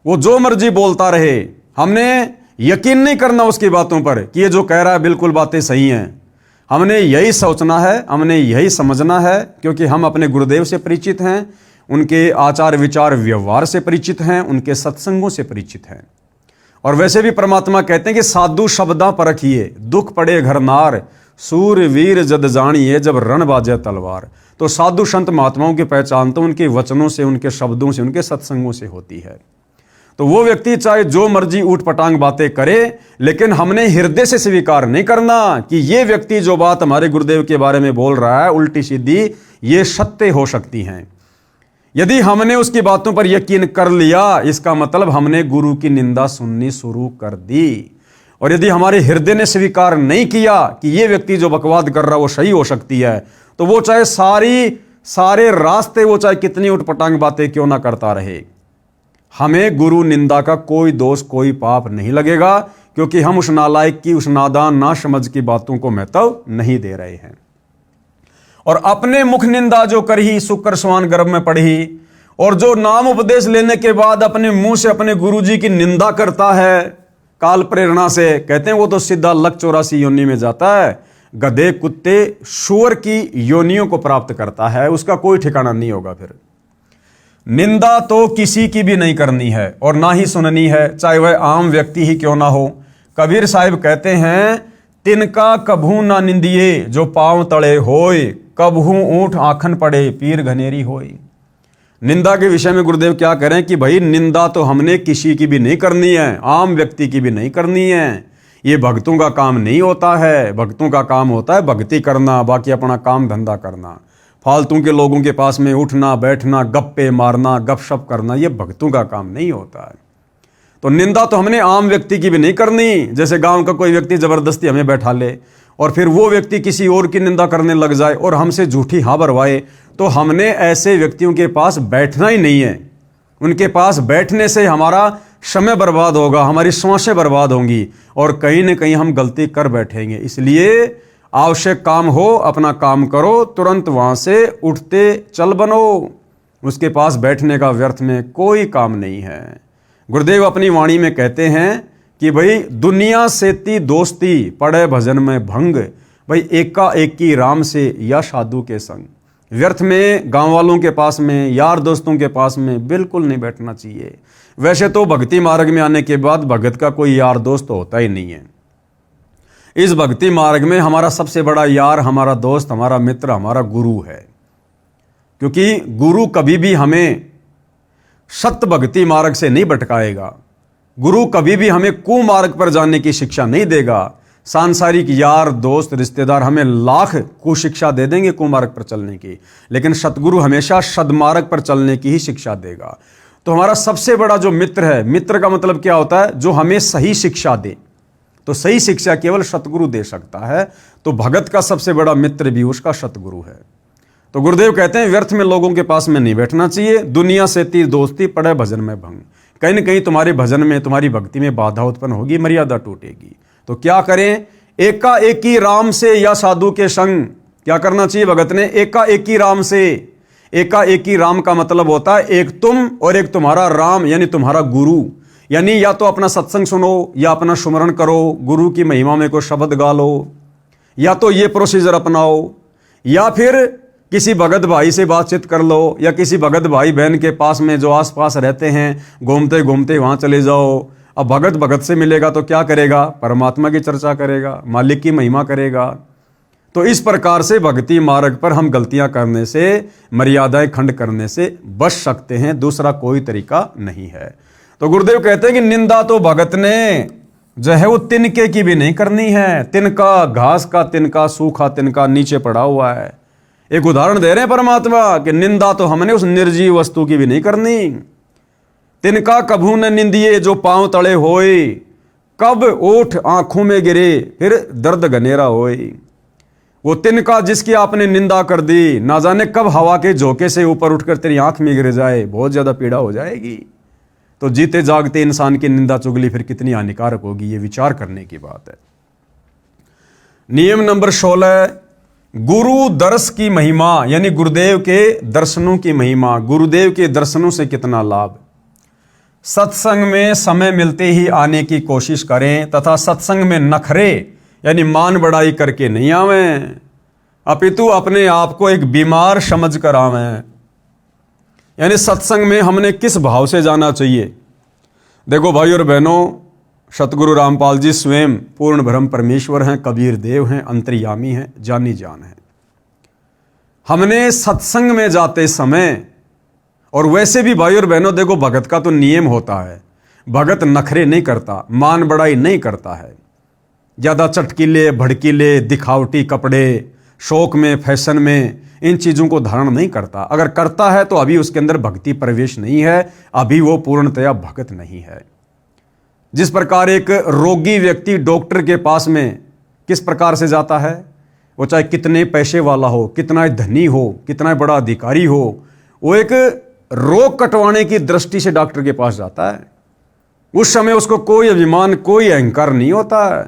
वो जो मर्जी बोलता रहे, हमने यकीन नहीं करना उसकी बातों पर कि ये जो कह रहा है बिल्कुल बातें सही हैं। हमने यही सोचना है, हमने यही समझना है, क्योंकि हम अपने गुरुदेव से परिचित हैं, उनके आचार विचार व्यवहार से परिचित हैं, उनके सत्संगों से परिचित हैं। और वैसे भी परमात्मा कहते हैं कि साधु शब्दा परखिए, दुख पड़े घर नार, सूर वीर जद जानिए, जब रण बाजे तलवार। तो साधु संत महात्माओं की पहचान तो उनके वचनों से, उनके शब्दों से, उनके सत्संगों से होती है। तो वो व्यक्ति चाहे जो मर्जी ऊट पटांग बातें करे, लेकिन हमने हृदय से स्वीकार नहीं करना कि ये व्यक्ति जो बात हमारे गुरुदेव के बारे में बोल रहा है उल्टी सीधी, ये सत्य हो सकती हैं। यदि हमने उसकी बातों पर यकीन कर लिया, इसका मतलब हमने गुरु की निंदा सुननी शुरू कर दी। और यदि हमारे हृदय ने स्वीकार नहीं किया कि ये व्यक्ति जो बकवाद कर रहा है वो सही हो सकती है, तो वो चाहे सारे रास्ते, वो चाहे कितनी उटपटांग बातें क्यों ना करता रहे, हमें गुरु निंदा का कोई दोष, कोई पाप नहीं लगेगा, क्योंकि हम उस नालायक की, उस नादान ना समझ की बातों को महत्व नहीं दे रहे हैं। और अपने मुख निंदा जो करही, शुक्र स्वान गर्भ में पढ़ी, और जो नाम उपदेश लेने के बाद अपने मुंह से अपने गुरुजी की निंदा करता है काल प्रेरणा से, कहते हैं वो तो सीधा लक 84 योनि में जाता है, गधे कुत्ते सूअर की योनियों को प्राप्त करता है, उसका कोई ठिकाना नहीं होगा। फिर निंदा तो किसी की भी नहीं करनी है और ना ही सुननी है, चाहे वह आम व्यक्ति ही क्यों ना हो। कबीर साहिब कहते हैं, तिनका कभू ना निंदिए जो पांव तले होय, कभू ऊंट आखन पड़े पीर घनेरी होय। निंदा के विषय में गुरुदेव क्या करें कि भाई निंदा तो हमने किसी की भी नहीं करनी है, आम व्यक्ति की भी नहीं करनी है। ये भक्तों का काम नहीं होता है। भक्तों का काम होता है भक्ति करना, बाकी अपना काम धंधा करना। फालतू के लोगों के पास में उठना बैठना, गप्पे मारना, गपशप करना, ये भक्तों का काम नहीं होता है। तो निंदा तो हमने आम व्यक्ति की भी नहीं करनी। जैसे गांव का कोई व्यक्ति जबरदस्ती हमें बैठा ले और फिर वो व्यक्ति किसी और की निंदा करने लग जाए और हमसे झूठी हाँ भरवाए, तो हमने ऐसे व्यक्तियों के पास बैठना ही नहीं है। उनके पास बैठने से हमारा समय बर्बाद होगा, हमारी सांसें बर्बाद होंगी और कहीं ना कहीं हम गलती कर बैठेंगे। इसलिए आवश्यक काम हो अपना काम करो, तुरंत वहां से उठते चल बनो। उसके पास बैठने का व्यर्थ में कोई काम नहीं है। गुरुदेव अपनी वाणी में कहते हैं कि भाई दुनिया सेती दोस्ती पड़े भजन में भंग, भाई एका एकी राम से या साधु के संग। व्यर्थ में गांव वालों के पास में, यार दोस्तों के पास में बिल्कुल नहीं बैठना चाहिए। वैसे तो भक्ति मार्ग में आने के बाद भगत का कोई यार दोस्त होता ही नहीं है। इस भक्ति मार्ग में हमारा सबसे बड़ा यार, हमारा दोस्त, हमारा मित्र, हमारा गुरु है। क्योंकि गुरु कभी भी हमें सत्य भक्ति मार्ग से नहीं भटकाएगा। गुरु कभी भी हमें कुमार्ग पर जाने की शिक्षा नहीं देगा। सांसारिक यार दोस्त रिश्तेदार हमें लाख कुशिक्षा दे देंगे कुमार्ग पर चलने की, लेकिन सतगुरु हमेशा सद्मार्ग पर चलने की ही शिक्षा देगा। तो हमारा सबसे बड़ा जो मित्र है, मित्र का मतलब क्या होता है? जो हमें सही शिक्षा दे। तो सही शिक्षा केवल सतगुरु दे सकता है। तो भगत का सबसे बड़ा मित्र भी उसका सतगुरु है। तो गुरुदेव कहते हैं व्यर्थ में लोगों के पास में नहीं बैठना चाहिए। दुनिया से ती दोस्ती पड़े भजन में भंग। कहीं ना कहीं तुम्हारे भजन में, तुम्हारी भक्ति में बाधा उत्पन्न होगी, मर्यादा टूटेगी। तो क्या करें? एका एकी राम से या साधु के संग। क्या करना चाहिए भगत ने? एका एकी राम से। एका एकी राम का मतलब होता है एक तुम और एक तुम्हारा राम, यानी तुम्हारा गुरु। यानी या तो अपना सत्संग सुनो या अपना सुमरण करो, गुरु की महिमा में कोई शब्द गा लो, या तो ये प्रोसीजर अपनाओ, या फिर किसी भगत भाई से बातचीत कर लो, या किसी भगत भाई बहन के पास में जो आसपास रहते हैं घूमते घूमते वहां चले जाओ। अब भगत भगत से मिलेगा तो क्या करेगा? परमात्मा की चर्चा करेगा, मालिक की महिमा करेगा। तो इस प्रकार से भक्ति मार्ग पर हम गलतियां करने से, मर्यादाएं खंड करने से बच सकते हैं। दूसरा कोई तरीका नहीं है। तो गुरुदेव कहते हैं कि निंदा तो भगत ने जो है वो तिनके की भी नहीं करनी है। तिनका, घास का तिनका, सूखा तिनका नीचे पड़ा हुआ है। एक उदाहरण दे रहे हैं परमात्मा कि निंदा तो हमने उस निर्जीव वस्तु की भी नहीं करनी। तिनका कभू न निंदिए जो पांव तले होए, कब ओठ आंखों में गिरे फिर दर्द घनेरा होए। वो तिनका जिसकी आपने निंदा कर दी, ना जाने कब हवा के झोंके से ऊपर उठकर तेरी आंख में गिर जाए, बहुत ज्यादा पीड़ा हो जाएगी। तो जीते जागते इंसान की निंदा चुगली फिर कितनी हानिकारक होगी, ये विचार करने की बात है। नियम नंबर 16, गुरु दर्श की महिमा, यानी गुरुदेव के दर्शनों की महिमा। गुरुदेव के दर्शनों से कितना लाभ। सत्संग में समय मिलते ही आने की कोशिश करें तथा सत्संग में नखरे यानी मान बढ़ाई करके नहीं आवें, अपितु अपने आप को एक बीमार समझ कर आवें। यानी सत्संग में हमने किस भाव से जाना चाहिए। देखो भाई और बहनों, सतगुरु रामपाल जी स्वयं पूर्ण ब्रह्म परमेश्वर हैं, कबीर देव हैं, अंतर्यामी हैं, जानी जान हैं। हमने सत्संग में जाते समय, और वैसे भी भाई और बहनों देखो, भगत का तो नियम होता है, भगत नखरे नहीं करता, मान बढ़ाई नहीं करता है, ज़्यादा चटकीले भड़कीले दिखावटी कपड़े, शौक में फैशन में इन चीज़ों को धारण नहीं करता। अगर करता है तो अभी उसके अंदर भक्ति प्रवेश नहीं है, अभी वो पूर्णतया भगत नहीं है। जिस प्रकार एक रोगी व्यक्ति डॉक्टर के पास में किस प्रकार से जाता है, वो चाहे कितने पैसे वाला हो, कितना धनी हो, कितना बड़ा अधिकारी हो, वो एक रोग कटवाने की दृष्टि से डॉक्टर के पास जाता है। उस समय उसको कोई अभिमान, कोई अहंकार नहीं होता है।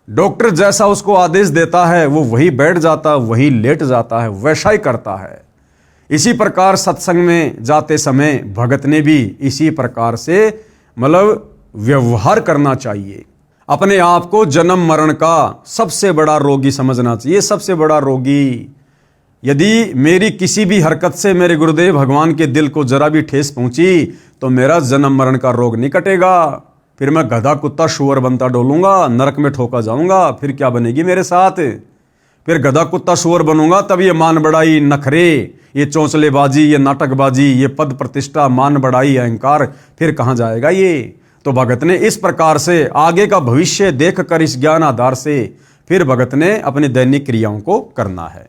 डॉक्टर जैसा उसको आदेश देता है वो वही बैठ जाता है, वही लेट जाता है, वैसा ही करता है। इसी प्रकार सत्संग में जाते समय भगत ने भी इसी प्रकार से मतलब व्यवहार करना चाहिए। अपने आप को जन्म मरण का सबसे बड़ा रोगी समझना चाहिए। सबसे बड़ा रोगी, यदि मेरी किसी भी हरकत से मेरे गुरुदेव भगवान के दिल को जरा भी ठेस पहुंची तो मेरा जन्म मरण का रोग नहीं कटेगा। फिर मैं गधा कुत्ता शुअर बनता डोलूंगा, नरक में ठोका जाऊंगा, फिर क्या बनेगी मेरे साथ। फिर गधा कुत्ता शुअर बनूंगा, तब ये मान बढ़ाई, नखरे, ये चौंचलेबाजी, ये नाटकबाजी, ये पद प्रतिष्ठा, मान बढ़ाई, अहंकार फिर कहाँ जाएगा ये। तो भगत ने इस प्रकार से आगे का भविष्य देखकर इस ज्ञान आधार से फिर भगत ने अपनी दैनिक क्रियाओं को करना है।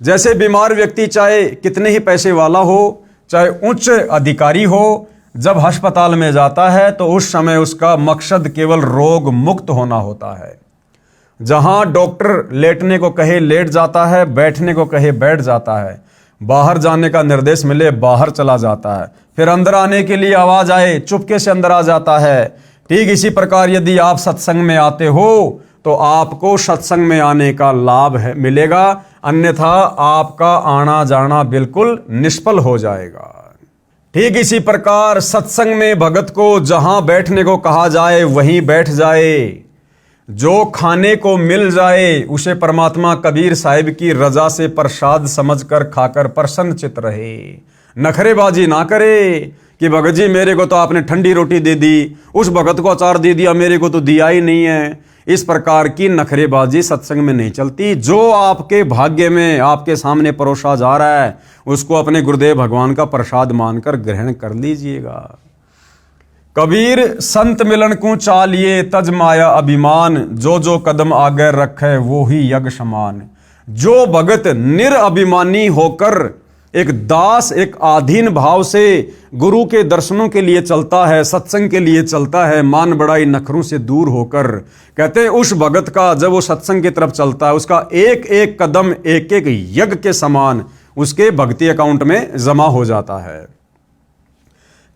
जैसे बीमार व्यक्ति चाहे कितने ही पैसे वाला हो, चाहे उच्च अधिकारी हो, जब अस्पताल में जाता है तो उस समय उसका मकसद केवल रोग मुक्त होना होता है। जहां डॉक्टर लेटने को कहे लेट जाता है, बैठने को कहे बैठ जाता है, बाहर जाने का निर्देश मिले बाहर चला जाता है, फिर अंदर आने के लिए आवाज आए चुपके से अंदर आ जाता है। ठीक इसी प्रकार यदि आप सत्संग में आते हो तो आपको सत्संग में आने का लाभ मिलेगा, अन्यथा आपका आना जाना बिल्कुल निष्फल हो जाएगा। ठीक इसी प्रकार सत्संग में भगत को जहां बैठने को कहा जाए वहीं बैठ जाए, जो खाने को मिल जाए उसे परमात्मा कबीर साहिब की रजा से प्रसाद समझकर खाकर प्रसन्न चित रहे। नखरेबाजी ना करे कि भगत जी मेरे को तो आपने ठंडी रोटी दे दी, उस भगत को अचार दे दिया, मेरे को तो दिया ही नहीं है। इस प्रकार की नखरेबाजी सत्संग में नहीं चलती। जो आपके भाग्य में आपके सामने परोसा जा रहा है उसको अपने गुरुदेव भगवान का प्रसाद मानकर ग्रहण कर लीजिएगा। कबीर संत मिलन को चालिए तज माया अभिमान, जो जो कदम आगे रखे वो ही यज्ञ समान। जो भगत निरअभिमानी होकर एक दास, एक आधीन भाव से गुरु के दर्शनों के लिए चलता है, सत्संग के लिए चलता है, मान बढ़ाई नखरों से दूर होकर, कहते हैं उस भगत का जब वो सत्संग की तरफ चलता है उसका एक एक कदम एक एक यज्ञ के समान उसके भक्ति अकाउंट में जमा हो जाता है।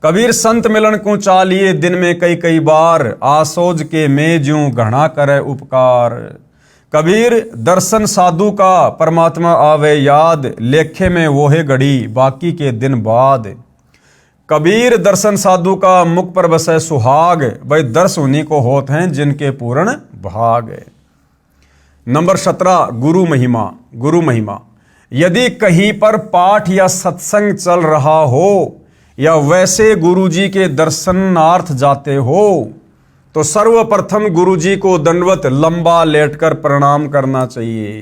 कबीर संत मिलन को चालिए दिन में कई कई बार, आसोज के में ज्यों घना करे उपकार। कबीर दर्शन साधु का परमात्मा आवे याद, लेखे में वो है घड़ी बाकी के दिन बाद। कबीर दर्शन साधु का मुख पर बसे सुहाग, भाई दर्श उन्हीं को होते हैं जिनके पूर्ण भाग। नंबर 17 गुरु महिमा। गुरु महिमा, यदि कहीं पर पाठ या सत्संग चल रहा हो या वैसे गुरु जी के दर्शनार्थ जाते हो तो सर्वप्रथम गुरु जी को दंडवत लंबा लेटकर प्रणाम करना चाहिए।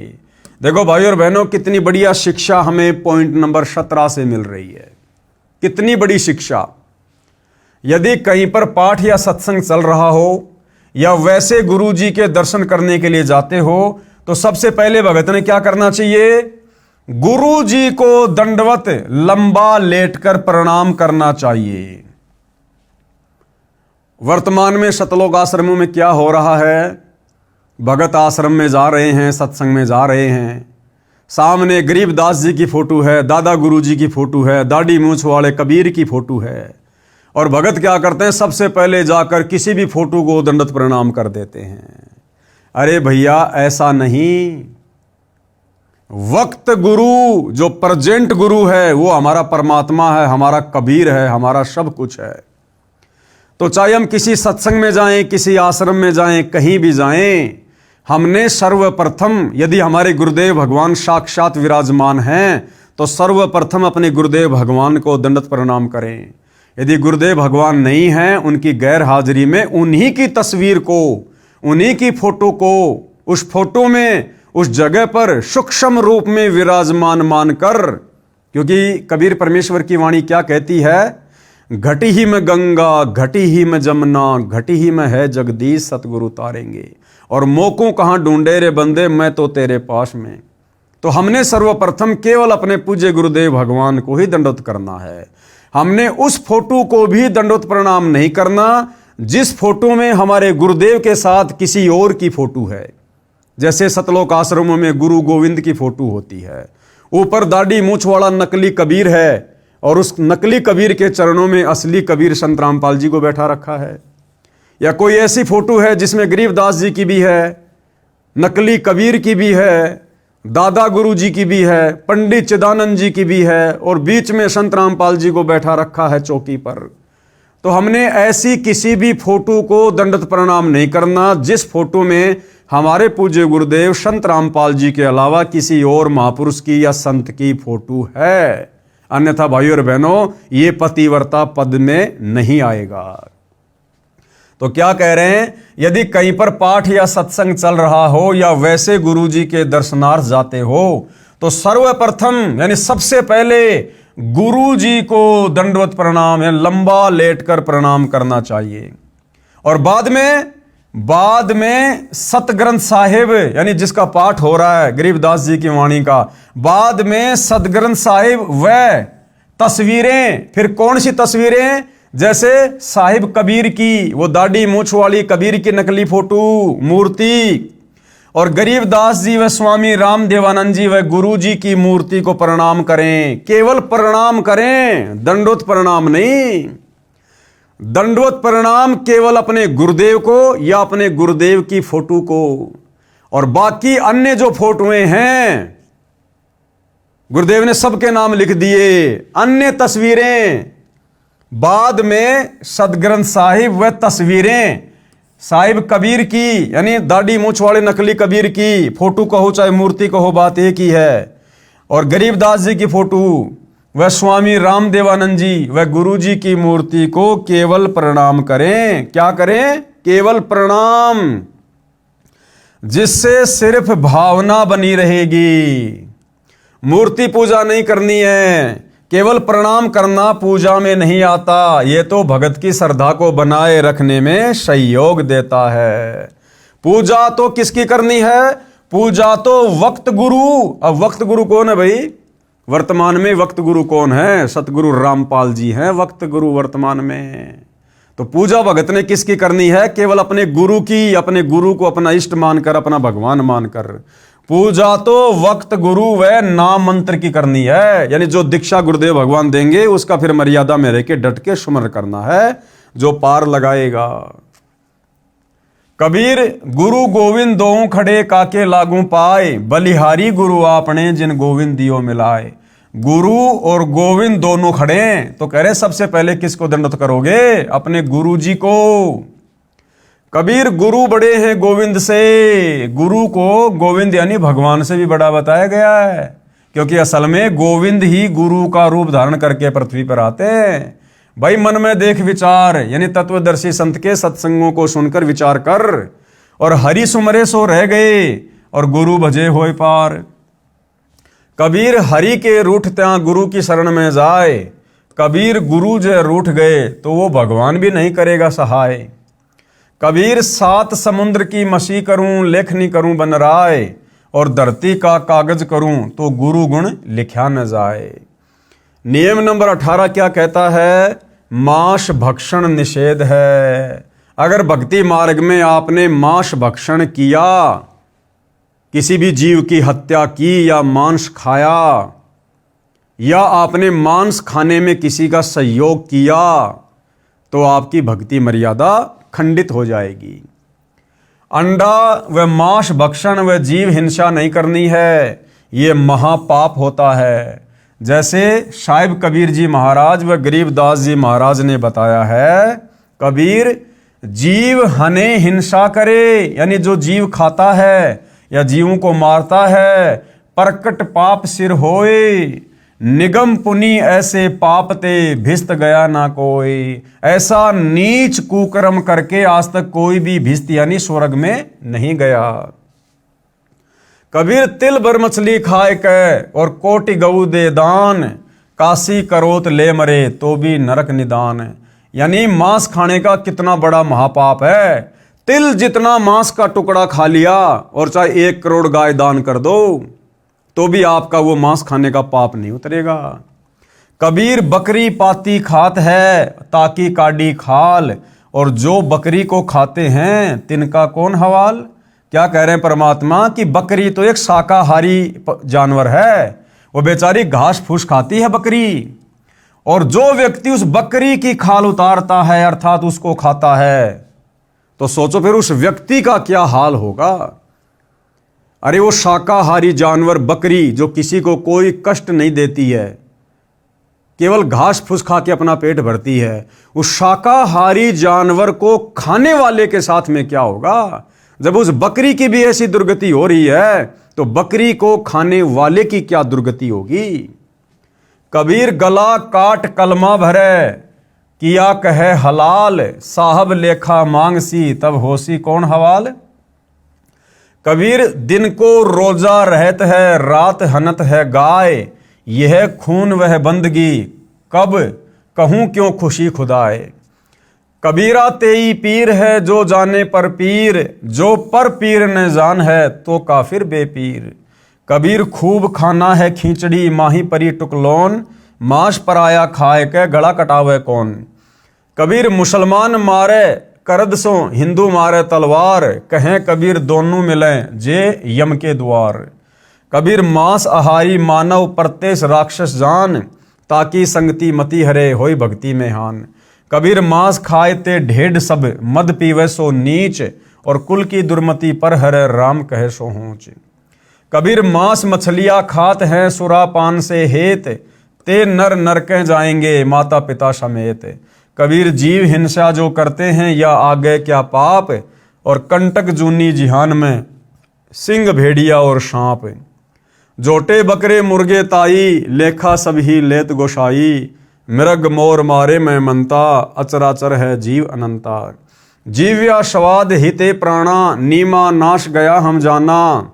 देखो भाई और बहनों, कितनी बढ़िया शिक्षा हमें पॉइंट नंबर 17 से मिल रही है। कितनी बड़ी शिक्षा। यदि कहीं पर पाठ या सत्संग चल रहा हो या वैसे गुरु जी के दर्शन करने के लिए जाते हो तो सबसे पहले भगत ने क्या करना चाहिए? गुरु जी को दंडवत लंबा लेटकर प्रणाम करना चाहिए। वर्तमान में सतलोक आश्रमों में क्या हो रहा है? भगत आश्रम में जा रहे हैं, सत्संग में जा रहे हैं, सामने गरीबदास जी की फोटो है, दादा गुरु जी की फोटो है, दाढ़ी मूंछ वाले कबीर की फोटो है, और भगत क्या करते हैं? सबसे पहले जाकर किसी भी फोटो को दंडवत प्रणाम कर देते हैं। अरे भैया ऐसा नहीं। वक्त गुरु, जो प्रेजेंट गुरु है, वो हमारा परमात्मा है, हमारा कबीर है, हमारा सब कुछ है। तो चाहे हम किसी सत्संग में जाएं, किसी आश्रम में जाएं, कहीं भी जाएं, हमने सर्वप्रथम, यदि हमारे गुरुदेव भगवान साक्षात विराजमान हैं, तो सर्वप्रथम अपने गुरुदेव भगवान को दंडवत प्रणाम करें। यदि गुरुदेव भगवान नहीं हैं, उनकी गैर हाजिरी में उन्हीं की तस्वीर को, उन्हीं की फोटो को, उस फोटो में, उस जगह पर सूक्ष्म रूप में विराजमान मानकर, क्योंकि कबीर परमेश्वर की वाणी क्या कहती है, घटी ही में गंगा, घटी ही में जमुना, घटी ही में है जगदीश, सतगुरु तारेंगे। और मोको कहाँ ढूंढे रे बंदे, मैं तो तेरे पास में। तो हमने सर्वप्रथम केवल अपने पूज्य गुरुदेव भगवान को ही दंडवत करना है। हमने उस फोटो को भी दंडवत प्रणाम नहीं करना जिस फोटो में हमारे गुरुदेव के साथ किसी और की फोटो है। जैसे सतलोक आश्रमों में गुरु गोविंद की फोटो होती है, ऊपर दाढ़ी मूछ वाला नकली कबीर है, और उस नकली कबीर के चरणों में असली कबीर संत रामपाल जी को बैठा रखा है। या कोई ऐसी फोटो है जिसमें गरीबदास जी की भी है, नकली कबीर की भी है, दादा गुरु जी की भी है, पंडित चिदानंद जी की भी है, और बीच में संत रामपाल जी को बैठा रखा है चौकी पर। तो हमने ऐसी किसी भी फोटो को दंडवत प्रणाम नहीं करना जिस फोटो में हमारे पूज्य गुरुदेव संत रामपाल जी के अलावा किसी और महापुरुष की या संत की फोटो है। अन्यथा भाइयों और बहनों, ये पतिव्रता पद में नहीं आएगा। तो क्या कह रहे हैं, यदि कहीं पर पाठ या सत्संग चल रहा हो या वैसे गुरु जी के दर्शनार्थ जाते हो, तो सर्वप्रथम यानी सबसे पहले गुरु जी को दंडवत प्रणाम है, लंबा लेटकर प्रणाम करना चाहिए। और बाद में सतग्रंथ साहिब यानी जिसका पाठ हो रहा है गरीबदास जी की वाणी का, बाद में सतग्रंथ साहिब व तस्वीरें। फिर कौन सी तस्वीरें, जैसे साहिब कबीर की, वो दाढ़ी मूछ वाली कबीर की नकली फोटो मूर्ति, और गरीबदास जी व स्वामी राम देवानंद जी व गुरु जी की मूर्ति को प्रणाम करें। केवल प्रणाम करें, दंडवत प्रणाम नहीं। दंडवत प्रणाम केवल अपने गुरुदेव को या अपने गुरुदेव की फोटो को। और बाकी अन्य जो फोटोएं हैं, गुरुदेव ने सबके नाम लिख दिए। अन्य तस्वीरें बाद में सदग्रंथ साहिब व तस्वीरें साहिब कबीर की, यानी दाढ़ी मूछ वाले नकली कबीर की फोटो कहो चाहे मूर्ति कहो, बात एक ही है। और गरीबदास जी की फोटो व स्वामी राम देवानंद जी व गुरु जी की मूर्ति को केवल प्रणाम करें। क्या करें? केवल प्रणाम, जिससे सिर्फ भावना बनी रहेगी। मूर्ति पूजा नहीं करनी है, केवल प्रणाम करना पूजा में नहीं आता। ये तो भगत की श्रद्धा को बनाए रखने में सहयोग देता है। पूजा तो किसकी करनी है? पूजा तो वक्त गुरु। अब वक्त गुरु कौन है भाई? वर्तमान में वक्त गुरु कौन है? सतगुरु रामपाल जी हैं वक्त गुरु वर्तमान में। तो पूजा भगत ने किसकी करनी है? केवल अपने गुरु की, अपने गुरु को अपना इष्ट मानकर, अपना भगवान मानकर। पूजा तो वक्त गुरु व नाम मंत्र की करनी है, यानी जो दीक्षा गुरुदेव भगवान देंगे उसका फिर मर्यादा में रह के डट के सुमर करना है, जो पार लगाएगा। कबीर गुरु गोविंद दोऊ खड़े काके लागू पाए, बलिहारी गुरु आपने जिन गोविंद दियो मिलाए। गुरु और गोविंद दोनों खड़े, तो कह रहे सबसे पहले किसको दंडवत करोगे? अपने गुरु जी को। कबीर गुरु बड़े हैं गोविंद से। गुरु को गोविंद यानी भगवान से भी बड़ा बताया गया है, क्योंकि असल में गोविंद ही गुरु का रूप धारण करके पृथ्वी पर आते हैं। भाई मन में देख विचार, यानी तत्वदर्शी संत के सत्संगों को सुनकर विचार कर, और हरि सुमरे सो रह गए और गुरु भजे होए पार। कबीर हरि के रूठ त्या गुरु की शरण में जाए। कबीर गुरु जो रूठ गए तो वो भगवान भी नहीं करेगा सहाय। कबीर सात समुद्र की मसी करूं, लेखनी करूं बन राय, और धरती का कागज करूं तो गुरु गुण लिखा न जाए। नियम नंबर 18 क्या कहता है? मांस भक्षण निषेध है। अगर भक्ति मार्ग में आपने मांस भक्षण किया, किसी भी जीव की हत्या की या मांस खाया, या आपने मांस खाने में किसी का सहयोग किया, तो आपकी भक्ति मर्यादा खंडित हो जाएगी। अंडा व मांस भक्षण व जीव हिंसा नहीं करनी है, ये महापाप होता है। जैसे साहिब कबीर जी महाराज व गरीबदास जी महाराज ने बताया है, कबीर जीव हने हिंसा करे, यानी जो जीव खाता है या जीवों को मारता है, प्रकट पाप सिर होए, निगम पुनि ऐसे पाप ते भिस्त गया ना कोई। ऐसा नीच कुकर्म करके आज तक कोई भी भिस्त यानी स्वर्ग में नहीं गया। कबीर तिल भर मछली खाए के और कोटि गऊ दे दान, काशी करोत ले मरे तो भी नरक निदान। यानी मांस खाने का कितना बड़ा महापाप है। तिल जितना मांस का टुकड़ा खा लिया और चाहे 1 करोड़ गाय दान कर दो तो भी आपका वो मांस खाने का पाप नहीं उतरेगा। कबीर बकरी पाती खात है ताकि काडी खाल, और जो बकरी को खाते हैं तिनका कौन हवाल। क्या कह रहे हैं परमात्मा कि बकरी तो एक शाकाहारी जानवर है, वो बेचारी घास फूस खाती है बकरी, और जो व्यक्ति उस बकरी की खाल उतारता है अर्थात उसको खाता है, तो सोचो फिर उस व्यक्ति का क्या हाल होगा। अरे वो शाकाहारी जानवर बकरी जो किसी को कोई कष्ट नहीं देती है, केवल घास फूस खा के अपना पेट भरती है, उस शाकाहारी जानवर को खाने वाले के साथ में क्या होगा। जब उस बकरी की भी ऐसी दुर्गति हो रही है तो बकरी को खाने वाले की क्या दुर्गति होगी। कबीर गला काट कलमा भरे, किया कहे हलाल, साहब लेखा मांगसी तब होसी कौन हवाल। कबीर दिन को रोजा रहत है, रात हनत है गाय, यह खून वह बंदगी, कब कहूं क्यों खुशी खुदाए। कबीरा तेई पीर है जो जाने पर पीर, जो पर पीर न जान है तो काफिर बेपीर। कबीर खूब खाना है खींचड़ी, माही परी टुकलोन, मांस पराया खाए के गला कटावे कौन। कबीर मुसलमान मारे करद सो हिंदू मारे तलवार, कहें कबीर दोनों मिलें जे यम के द्वार। कबीर मांस आहारी मानव प्रत्येष राक्षस जान, ताकि संगति मति हरे होई भक्ति में हान। कबीर मांस खाए ते ढेढ़ सब, मद पीवे सो नीच, और कुल की दुर्मति पर हरे राम कहे सो ऊंच। कबीर मांस मछलियां खात हैं सुरापान से हेत, ते नर नरके जाएंगे माता पिता समेत। कबीर जीव हिंसा जो करते हैं या आगे क्या पाप, और कंटक जूनी जिहान में सिंह भेड़िया और सांप। जोटे बकरे मुर्गे ताई, लेखा सभी लेत गोसाई, मृग मोर मारे में मनता, अचराचर है जीव अनंता। जीव्या स्वाद हिते प्राणा, नीमा नाश गया हम जाना,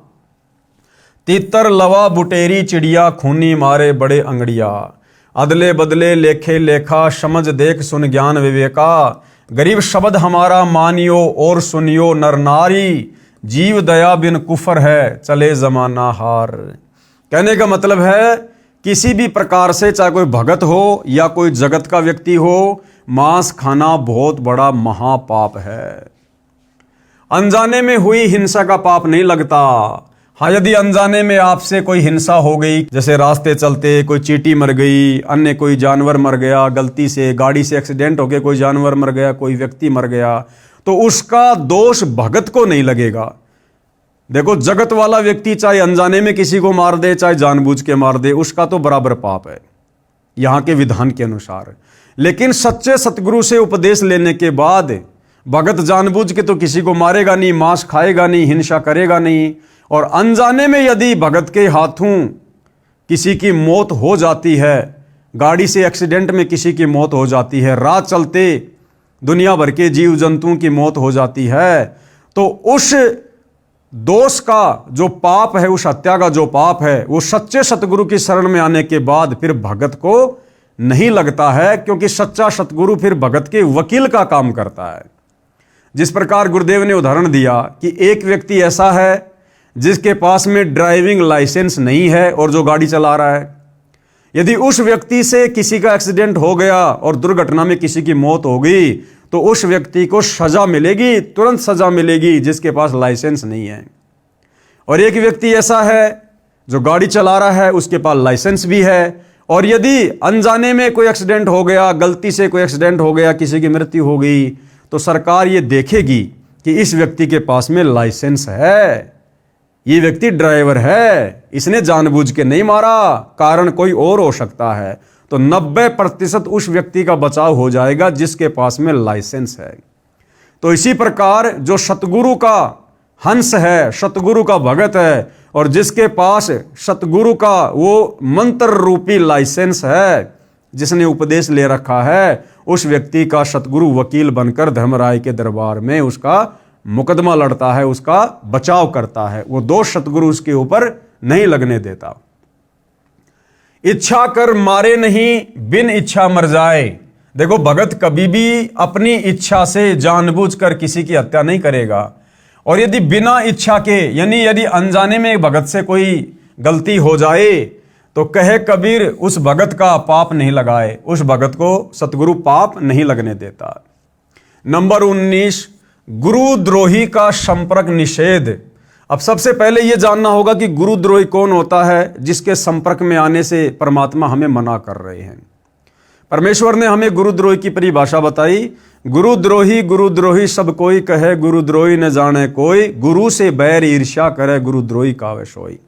तीतर लवा बुटेरी चिड़िया, खूनी मारे बड़े अंगड़िया। अदले बदले लेखे लेखा, समझ देख सुन ज्ञान विवेका। गरीब शब्द हमारा मानियो और सुनियो नर नारी, जीव दया बिन कुफर है चले जमाना हार। कहने का मतलब है किसी भी प्रकार से, चाहे कोई भगत हो या कोई जगत का व्यक्ति हो, मांस खाना बहुत बड़ा महापाप है। अनजाने में हुई हिंसा का पाप नहीं लगता। हाँ, यदि अनजाने में आपसे कोई हिंसा हो गई, जैसे रास्ते चलते कोई चींटी मर गई, अन्य कोई जानवर मर गया, गलती से गाड़ी से एक्सीडेंट हो गया, कोई जानवर मर गया, कोई व्यक्ति मर गया, तो उसका दोष भगत को नहीं लगेगा। देखो, जगत वाला व्यक्ति चाहे अनजाने में किसी को मार दे चाहे जानबूझ के मार दे, उसका तो बराबर पाप है यहां के विधान के अनुसार। लेकिन सच्चे सतगुरु से उपदेश लेने के बाद भगत जानबूझ के तो किसी को मारेगा नहीं, मांस खाएगा नहीं, हिंसा करेगा नहीं। और अनजाने में यदि भगत के हाथों किसी की मौत हो जाती है, गाड़ी से एक्सीडेंट में किसी की मौत हो जाती है, राह चलते दुनिया भर के जीव जंतुओं की मौत हो जाती है, तो उस दोष का जो पाप है, उस हत्या का जो पाप है, वो सच्चे सतगुरु की शरण में आने के बाद फिर भगत को नहीं लगता है, क्योंकि सच्चा सतगुरु फिर भगत के वकील का काम करता है। जिस प्रकार गुरुदेव ने उदाहरण दिया कि एक व्यक्ति ऐसा है जिसके पास में ड्राइविंग लाइसेंस नहीं है और जो गाड़ी चला रहा है, यदि उस व्यक्ति से किसी का एक्सीडेंट हो गया और दुर्घटना में किसी की मौत हो गई, तो उस व्यक्ति को सजा मिलेगी, तुरंत सजा मिलेगी, जिसके पास लाइसेंस नहीं है। और एक व्यक्ति ऐसा है जो गाड़ी चला रहा है, उसके पास लाइसेंस भी है, और यदि अनजाने में कोई एक्सीडेंट हो गया, गलती से कोई एक्सीडेंट हो गया, किसी की मृत्यु हो गई, तो सरकार ये देखेगी कि इस व्यक्ति के पास में लाइसेंस है, ये व्यक्ति ड्राइवर है, इसने जानबूझ के नहीं मारा, कारण कोई और हो सकता है, तो 90% उस व्यक्ति का बचाव हो जाएगा जिसके पास में लाइसेंस है। तो इसी प्रकार जो सतगुरु का हंस है, सतगुरु का भगत है, और जिसके पास सतगुरु का वो मंत्र रूपी लाइसेंस है, जिसने उपदेश ले रखा है, उस व्यक्ति का सतगुरु वकील बनकर धर्मराय के दरबार में उसका मुकदमा लड़ता है, उसका बचाव करता है। वो दोष सतगुरु उसके ऊपर नहीं लगने देता। इच्छा कर मारे नहीं, बिन इच्छा मर जाए। देखो, भगत कभी भी अपनी इच्छा से जानबूझकर किसी की हत्या नहीं करेगा, और यदि बिना इच्छा के, यानी यदि अनजाने में भगत से कोई गलती हो जाए, तो कहे कबीर उस भगत का पाप नहीं लगाए, उस भगत को सतगुरु पाप नहीं लगने देता। नंबर 19, गुरुद्रोही का संपर्क निषेध। अब सबसे पहले यह जानना होगा कि गुरुद्रोही कौन होता है, जिसके संपर्क में आने से परमात्मा हमें मना कर रहे हैं। परमेश्वर ने हमें गुरुद्रोही की परिभाषा बताई। गुरुद्रोही सब कोई कहे, गुरुद्रोही न जाने कोई, गुरु से बैर ईर्ष्या करे, गुरुद्रोही कावे सोई।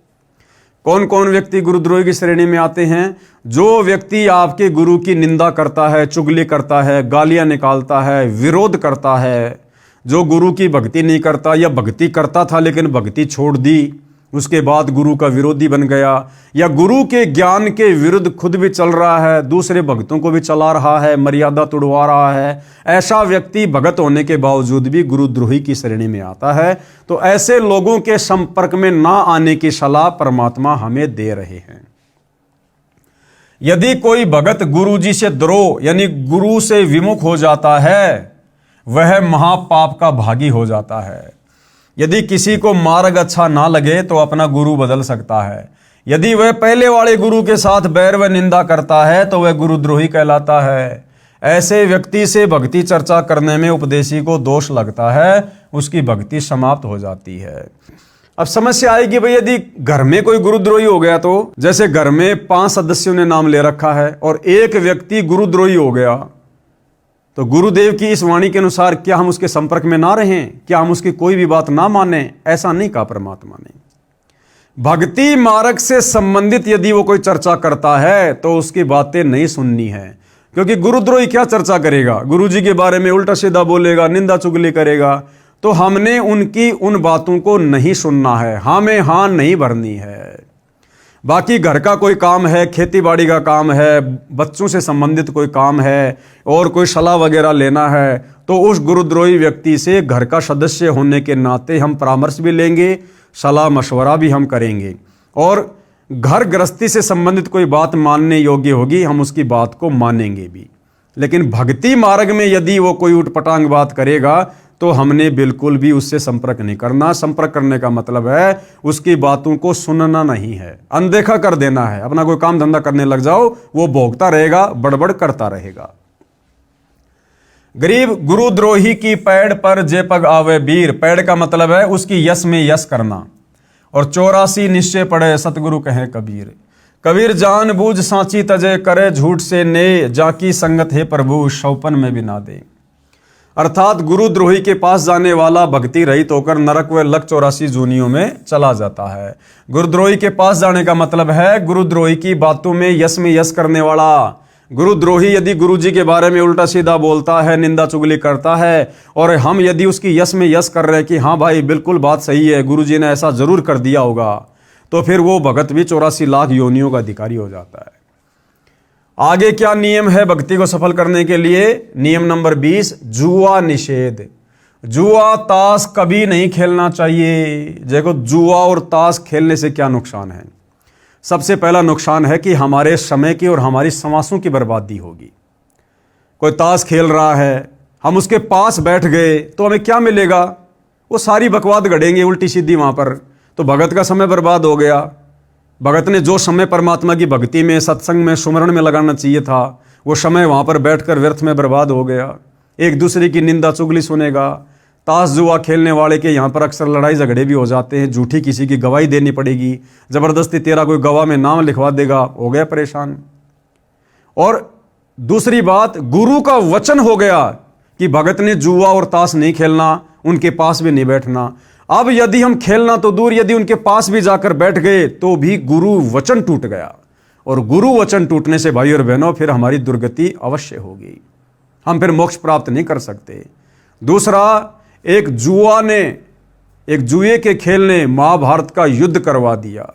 कौन कौन व्यक्ति गुरुद्रोही की श्रेणी में आते हैं? जो व्यक्ति आपके गुरु की निंदा करता है, चुगली करता है, गालियां निकालता है, विरोध करता है, जो गुरु की भक्ति नहीं करता, या भक्ति करता था लेकिन भक्ति छोड़ दी, उसके बाद गुरु का विरोधी बन गया, या गुरु के ज्ञान के विरुद्ध खुद भी चल रहा है, दूसरे भक्तों को भी चला रहा है, मर्यादा तोड़वा रहा है, ऐसा व्यक्ति भगत होने के बावजूद भी गुरुद्रोही की श्रेणी में आता है। तो ऐसे लोगों के संपर्क में ना आने की सलाह परमात्मा हमें दे रहे हैं। यदि कोई भगत गुरु जी से द्रोह, यानी गुरु से विमुख हो जाता है, वह महापाप का भागी हो जाता है। यदि किसी को मार्ग अच्छा ना लगे तो अपना गुरु बदल सकता है। यदि वह पहले वाले गुरु के साथ बैर व निंदा करता है तो वह गुरुद्रोही कहलाता है। ऐसे व्यक्ति से भक्ति चर्चा करने में उपदेशी को दोष लगता है, उसकी भक्ति समाप्त हो जाती है। अब समस्या आएगी भाई, यदि घर में कोई गुरुद्रोही हो गया, तो जैसे घर में 5 सदस्यों ने नाम ले रखा है और एक व्यक्ति गुरुद्रोही हो गया, तो गुरुदेव की इस वाणी के अनुसार क्या हम उसके संपर्क में ना रहें? क्या हम उसकी कोई भी बात ना माने? ऐसा नहीं कहा परमात्मा ने। भक्ति मार्ग से संबंधित यदि वो कोई चर्चा करता है तो उसकी बातें नहीं सुननी है, क्योंकि गुरुद्रोही क्या चर्चा करेगा? गुरु जी के बारे में उल्टा सीधा बोलेगा, निंदा चुगली करेगा। तो हमने उनकी उन बातों को नहीं सुनना है, हमें हाँ नहीं भरनी है। बाकी घर का कोई काम है, खेती बाड़ी का काम है, बच्चों से संबंधित कोई काम है, और कोई सलाह वगैरह लेना है, तो उस गुरुद्रोही व्यक्ति से घर का सदस्य होने के नाते हम परामर्श भी लेंगे, सलाह मशवरा भी हम करेंगे, और घर गृहस्थी से संबंधित कोई बात मानने योग्य होगी हम उसकी बात को मानेंगे भी। लेकिन भक्ति मार्ग में यदि वो कोई उटपटांग बात करेगा तो हमने बिल्कुल भी उससे संपर्क नहीं करना। संपर्क करने का मतलब है उसकी बातों को सुनना नहीं है, अनदेखा कर देना है। अपना कोई काम धंधा करने लग जाओ, वो भोगता रहेगा, बड़बड़ करता रहेगा। गरीब गुरुद्रोही की पैड़ पर जे पग आवे बीर। पैड़ का मतलब है उसकी यश में यश करना। और 84 निश्चय पड़े सतगुरु कहे कबीर। कबीर जान बूझ सांची तजे करे, झूठ से ने जाकी संगत है प्रभु, शौपन में भी ना दे। अर्थात गुरुद्रोही के पास जाने वाला भक्ति रहित होकर नरक व लक 84 जूनियों में चला जाता है। गुरुद्रोही के पास जाने का मतलब है गुरुद्रोही की बातों में यश करने वाला। गुरुद्रोही यदि गुरु जी के बारे में उल्टा सीधा बोलता है, निंदा चुगली करता है, और हम यदि उसकी यश में यश कर रहे हैं कि हाँ भाई बिल्कुल बात सही है, गुरु जी ने ऐसा जरूर कर दिया होगा, तो फिर वो भगत भी 84 लाख योनियों का अधिकारी हो जाता है। आगे क्या नियम है भक्ति को सफल करने के लिए? नियम नंबर 20, जुआ निषेध। जुआ ताश कभी नहीं खेलना चाहिए। देखो, जुआ और ताश खेलने से क्या नुकसान है? सबसे पहला नुकसान है कि हमारे समय की और हमारी समासों की बर्बादी होगी। कोई ताश खेल रहा है, हम उसके पास बैठ गए तो हमें क्या मिलेगा? वो सारी बकवाद गढ़ेंगे उल्टी सीधी वहां पर, तो भगत का समय बर्बाद हो गया। भगत ने जो समय परमात्मा की भक्ति में, सत्संग में, सुमरण में लगाना चाहिए था, वो समय वहां पर बैठकर व्यर्थ में बर्बाद हो गया। एक दूसरे की निंदा चुगली सुनेगा। ताश जुआ खेलने वाले के यहाँ पर अक्सर लड़ाई झगड़े भी हो जाते हैं, झूठी किसी की गवाही देनी पड़ेगी, जबरदस्ती तेरा कोई गवाह में नाम लिखवा देगा, हो गया परेशान। और दूसरी बात, गुरु का वचन हो गया कि भगत ने जुआ और ताश नहीं खेलना, उनके पास भी नहीं बैठना। अब यदि हम खेलना तो दूर, यदि उनके पास भी जाकर बैठ गए तो भी गुरु वचन टूट गया, और गुरु वचन टूटने से भाई और बहनों फिर हमारी दुर्गति अवश्य होगी, हम फिर मोक्ष प्राप्त नहीं कर सकते। दूसरा, एक जुए के खेल ने महाभारत का युद्ध करवा दिया,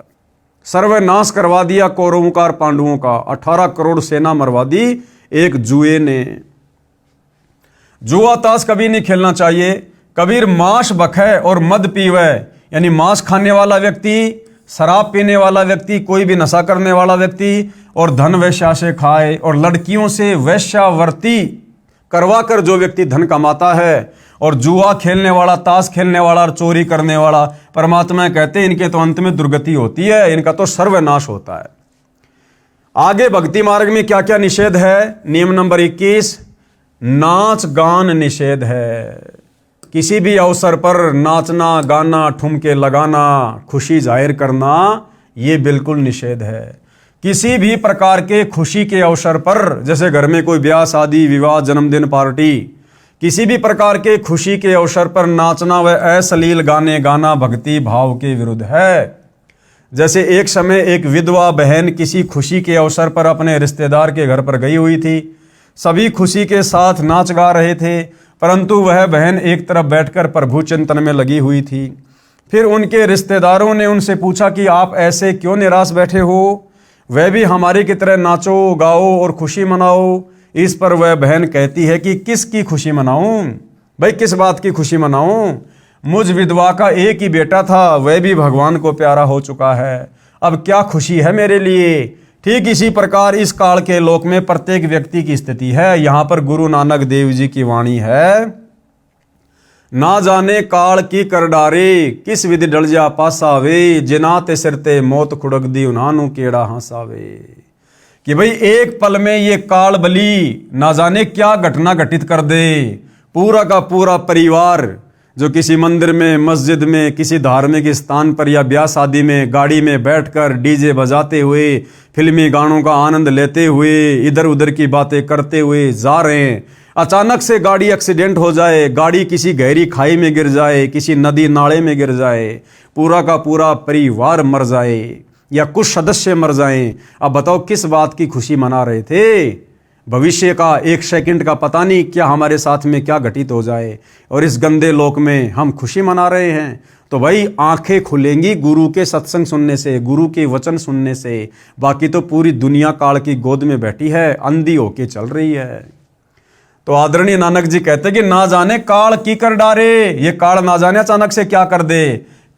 सर्वनाश करवा दिया कौरवों का और पांडवों का। 18 करोड़ सेना मरवा दी एक जुए ने। जुआ ताश कभी नहीं खेलना चाहिए। कबीर मांस बखे और मद पीवे, यानी मांस खाने वाला व्यक्ति, शराब पीने वाला व्यक्ति, कोई भी नशा करने वाला व्यक्ति, और धन वैश्या से खाए, और लड़कियों से वैश्यावर्ती करवा कर जो व्यक्ति धन कमाता है, और जुआ खेलने वाला, ताश खेलने वाला और चोरी करने वाला, परमात्मा कहते हैं इनके तो अंत में दुर्गति होती है, इनका तो सर्वनाश होता है। आगे भक्ति मार्ग में क्या क्या निषेध है? नियम नंबर 21, नाच गान निषेध है। किसी भी अवसर पर नाचना, गाना, ठुमके लगाना, खुशी जाहिर करना, ये बिल्कुल निषेध है। किसी भी प्रकार के खुशी के अवसर पर, जैसे घर में कोई ब्याह, शादी, विवाह, जन्मदिन, पार्टी, किसी भी प्रकार के खुशी के अवसर पर नाचना व अश्लील गाने गाना भक्ति भाव के विरुद्ध है। जैसे एक समय एक विधवा बहन किसी खुशी के अवसर पर अपने रिश्तेदार के घर पर गई हुई थी। सभी खुशी के साथ नाच गा रहे थे, परंतु वह बहन एक तरफ बैठकर प्रभु चिंतन में लगी हुई थी। फिर उनके रिश्तेदारों ने उनसे पूछा कि आप ऐसे क्यों निराश बैठे हो, वह भी हमारी की तरह नाचो, गाओ और खुशी मनाओ। इस पर वह बहन कहती है कि किसकी खुशी मनाऊं भाई, किस बात की खुशी मनाऊं? मुझ विधवा का एक ही बेटा था, वह भी भगवान को प्यारा हो चुका है, अब क्या खुशी है मेरे लिए। ठीक इसी प्रकार इस काल के लोक में प्रत्येक व्यक्ति की स्थिति है। यहां पर गुरु नानक देव जी की वाणी है, ना जाने काल की कर डारे, किस विधि डल जा पासावे, जिनाते सिरते मौत खुड़क दी उन्हानु केड़ा हंसावे। कि भाई एक पल में ये काल बली ना जाने क्या घटना घटित कर दे। पूरा का पूरा परिवार जो किसी मंदिर में, मस्जिद में, किसी धार्मिक स्थान पर या ब्याह शादी में गाड़ी में बैठकर डीजे बजाते हुए, फिल्मी गानों का आनंद लेते हुए, इधर उधर की बातें करते हुए जा रहे हैं, अचानक से गाड़ी एक्सीडेंट हो जाए, गाड़ी किसी गहरी खाई में गिर जाए, किसी नदी नाले में गिर जाए, पूरा का पूरा परिवार मर जाए या कुछ सदस्य मर जाएं। अब बताओ किस बात की खुशी मना रहे थे? भविष्य का एक सेकंड का पता नहीं क्या हमारे साथ में क्या घटित हो जाए, और इस गंदे लोक में हम खुशी मना रहे हैं। तो भाई आंखें खुलेंगी गुरु के सत्संग सुनने से, गुरु के वचन सुनने से। बाकी तो पूरी दुनिया काल की गोद में बैठी है, अंधी होके चल रही है। तो आदरणीय नानक जी कहते कि ना जाने काल की कर डारे, ये काल ना जाने अचानक से क्या कर दे,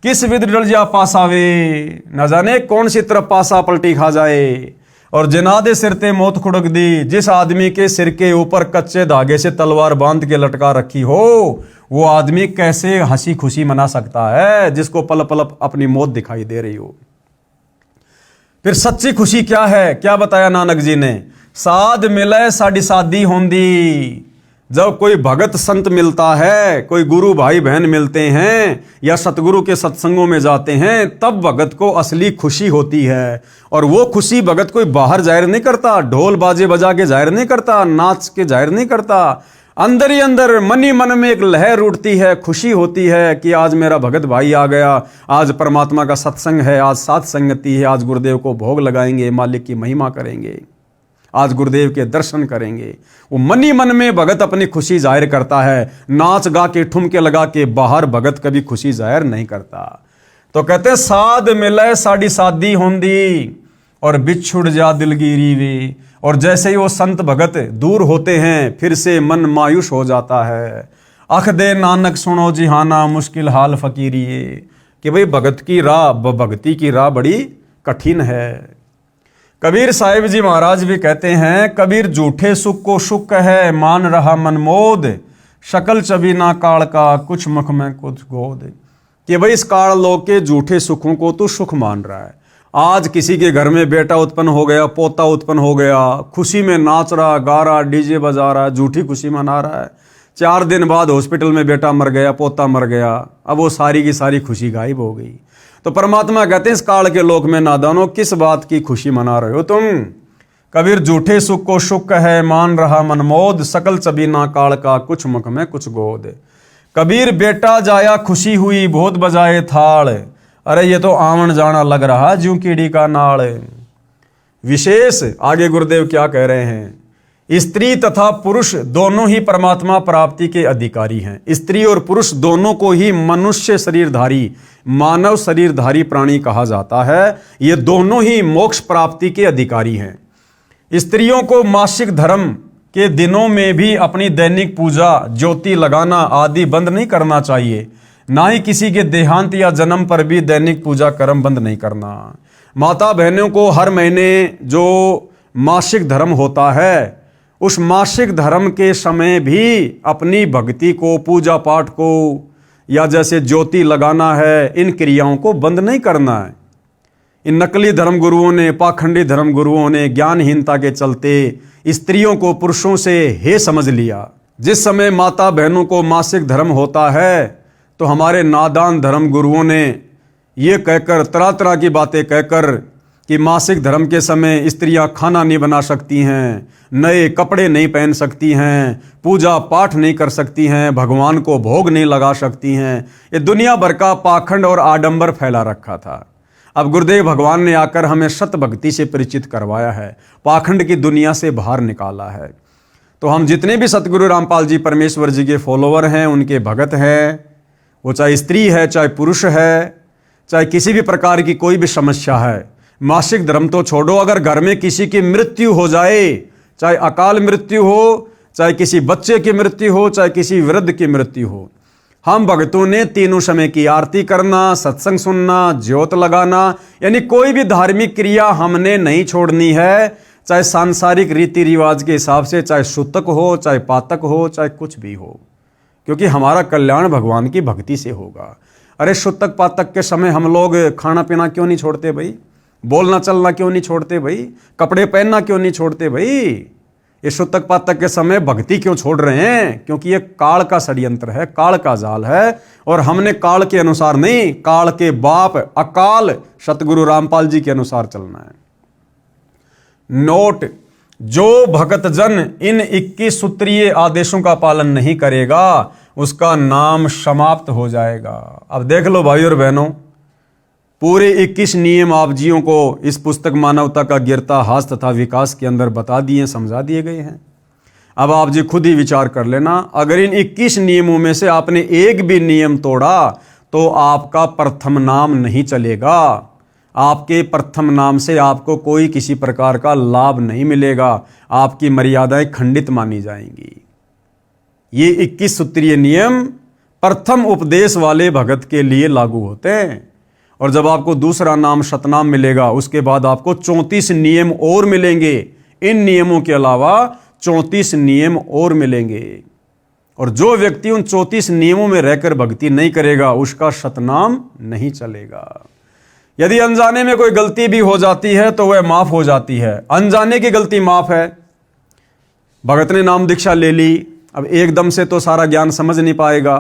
किस विधि डल जा पासावे, न जाने कौन सी तरफ पासा पलटी खा जाए, और जिनादे सिरते मौत खुड़क दी। जिस आदमी के सिर के ऊपर कच्चे धागे से तलवार बांध के लटका रखी हो, वो आदमी कैसे हंसी खुशी मना सकता है जिसको पल पल अपनी मौत दिखाई दे रही हो। फिर सच्ची खुशी क्या है? क्या बताया नानक जी ने? साध मिले साड़ी शादी होंदी। जब कोई भगत संत मिलता है, कोई गुरु भाई बहन मिलते हैं या सतगुरु के सत्संगों में जाते हैं, तब भगत को असली खुशी होती है। और वो खुशी भगत कोई बाहर जाहिर नहीं करता, ढोल बाजे बजा के जाहिर नहीं करता, नाच के जाहिर नहीं करता। अंदर ही अंदर मन ही मन में एक लहर उठती है, खुशी होती है कि आज मेरा भगत भाई आ गया, आज परमात्मा का सत्संग है, आज साथ संगति है, आज गुरुदेव को भोग लगाएंगे, मालिक की महिमा करेंगे, आज गुरुदेव के दर्शन करेंगे। वो मन ही मन में भगत अपनी खुशी जाहिर करता है। नाच गा के, ठुमके लगा के बाहर भगत कभी खुशी जाहिर नहीं करता। तो कहते साध मिले साड़ी शादी होंदी, और बिछुड़ जा दिलगिरी वे। और जैसे ही वो संत भगत दूर होते हैं, फिर से मन मायूस हो जाता है। अख दे नानक सुनो जिहाना, मुश्किल हाल फकीरिए। कि भाई भगत की राह, भक्ति की राह बड़ी कठिन है। कबीर साहिब जी महाराज भी कहते हैं, कबीर झूठे सुख को सुख है, मान रहा मनमोद, शकल चबी ना काल का, कुछ मुख में कुछ गोद। कि भाई इस काल लोक के झूठे सुखों को तो सुख मान रहा है। आज किसी के घर में बेटा उत्पन्न हो गया, पोता उत्पन्न हो गया, खुशी में नाच रहा, गा रहा, डीजे बजा रहा, झूठी खुशी मना रहा है। 4 दिन बाद हॉस्पिटल में बेटा मर गया, पोता मर गया, अब वो सारी की सारी खुशी गायब हो गई। तो परमात्मा कहते हैं इस काल के लोक में नादानो, किस बात की खुशी मना रहे हो तुम? कबीर झूठे सुख को सुख है, मान रहा मनमोद, सकल चबी ना काल का, कुछ मुख में कुछ गोद। कबीर बेटा जाया खुशी हुई बहुत बजाए थाल। अरे ये तो आवन जाना लग रहा ज्यों कीड़ी का नाल। विशेष आगे गुरुदेव क्या कह रहे हैं, स्त्री तथा पुरुष दोनों ही परमात्मा प्राप्ति के अधिकारी हैं। स्त्री और पुरुष दोनों को ही मनुष्य शरीरधारी, मानव शरीरधारी प्राणी कहा जाता है। ये दोनों ही मोक्ष प्राप्ति के अधिकारी हैं। स्त्रियों को मासिक धर्म के दिनों में भी अपनी दैनिक पूजा, ज्योति लगाना आदि बंद नहीं करना चाहिए। ना ही किसी के देहांत या जन्म पर भी दैनिक पूजा कर्म बंद नहीं करना। माता बहनों को हर महीने जो मासिक धर्म होता है, उस मासिक धर्म के समय भी अपनी भक्ति को, पूजा पाठ को या जैसे ज्योति लगाना है, इन क्रियाओं को बंद नहीं करना है। इन नकली धर्म गुरुओं ने, पाखंडी धर्म गुरुओं ने ज्ञानहीनता के चलते स्त्रियों को पुरुषों से हे समझ लिया। जिस समय माता बहनों को मासिक धर्म होता है तो हमारे नादान धर्म गुरुओं ने ये कहकर, तरह तरह की बातें कहकर कि मासिक धर्म के समय स्त्रियां खाना नहीं बना सकती हैं, नए कपड़े नहीं पहन सकती हैं, पूजा पाठ नहीं कर सकती हैं, भगवान को भोग नहीं लगा सकती हैं। ये दुनिया भर का पाखंड और आडंबर फैला रखा था। अब गुरुदेव भगवान ने आकर हमें सत भक्ति से परिचित करवाया है, पाखंड की दुनिया से बाहर निकाला है। तो हम जितने भी सतगुरु रामपाल जी परमेश्वर जी के फॉलोवर हैं, उनके भगत हैं, वो चाहे स्त्री है, चाहे पुरुष है, चाहे किसी भी प्रकार की कोई भी समस्या है, मासिक धर्म तो छोड़ो, अगर घर में किसी की मृत्यु हो जाए, चाहे अकाल मृत्यु हो, चाहे किसी बच्चे की मृत्यु हो, चाहे किसी वृद्ध की मृत्यु हो, हम भक्तों ने तीनों समय की आरती करना, सत्संग सुनना, ज्योत लगाना, यानी कोई भी धार्मिक क्रिया हमने नहीं छोड़नी है। चाहे सांसारिक रीति रिवाज के हिसाब से, चाहे सूतक हो, चाहे पातक हो, चाहे कुछ भी हो, क्योंकि हमारा कल्याण भगवान की भक्ति से होगा। अरे सूतक पातक के समय हम लोग खाना पीना क्यों नहीं छोड़ते भाई? बोलना चलना क्यों नहीं छोड़ते भाई? कपड़े पहनना क्यों नहीं छोड़ते भाई? ये सूतक पातक के समय भक्ति क्यों छोड़ रहे हैं? क्योंकि ये काल का षड्यंत्र है, काल का जाल है, और हमने काल के अनुसार नहीं, काल के बाप अकाल सतगुरु रामपाल जी के अनुसार चलना है। नोट, जो भगत जन इन 21 सूत्रीय आदेशों का पालन नहीं करेगा उसका नाम समाप्त हो जाएगा। अब देख लो भाई और बहनों, पूरे 21 नियम आप जियों को इस पुस्तक मानवता का गिरता हास तथा विकास के अंदर बता दिए, समझा दिए गए हैं। अब आप जी खुद ही विचार कर लेना, अगर इन 21 नियमों में से आपने एक भी नियम तोड़ा तो आपका प्रथम नाम नहीं चलेगा। आपके प्रथम नाम से आपको कोई किसी प्रकार का लाभ नहीं मिलेगा, आपकी मर्यादाएं खंडित मानी जाएंगी। ये 21 सूत्रीय नियम प्रथम उपदेश वाले भगत के लिए लागू होते हैं, और जब आपको दूसरा नाम सतनाम मिलेगा उसके बाद आपको 34 नियम और मिलेंगे। इन नियमों के अलावा 34 नियम और मिलेंगे, और जो व्यक्ति उन 34 नियमों में रहकर भक्ति नहीं करेगा उसका सतनाम नहीं चलेगा। यदि अनजाने में कोई गलती भी हो जाती है तो वह माफ हो जाती है। अनजाने की गलती माफ है। भगत ने नाम दीक्षा ले ली, अब एकदम से तो सारा ज्ञान समझ नहीं पाएगा,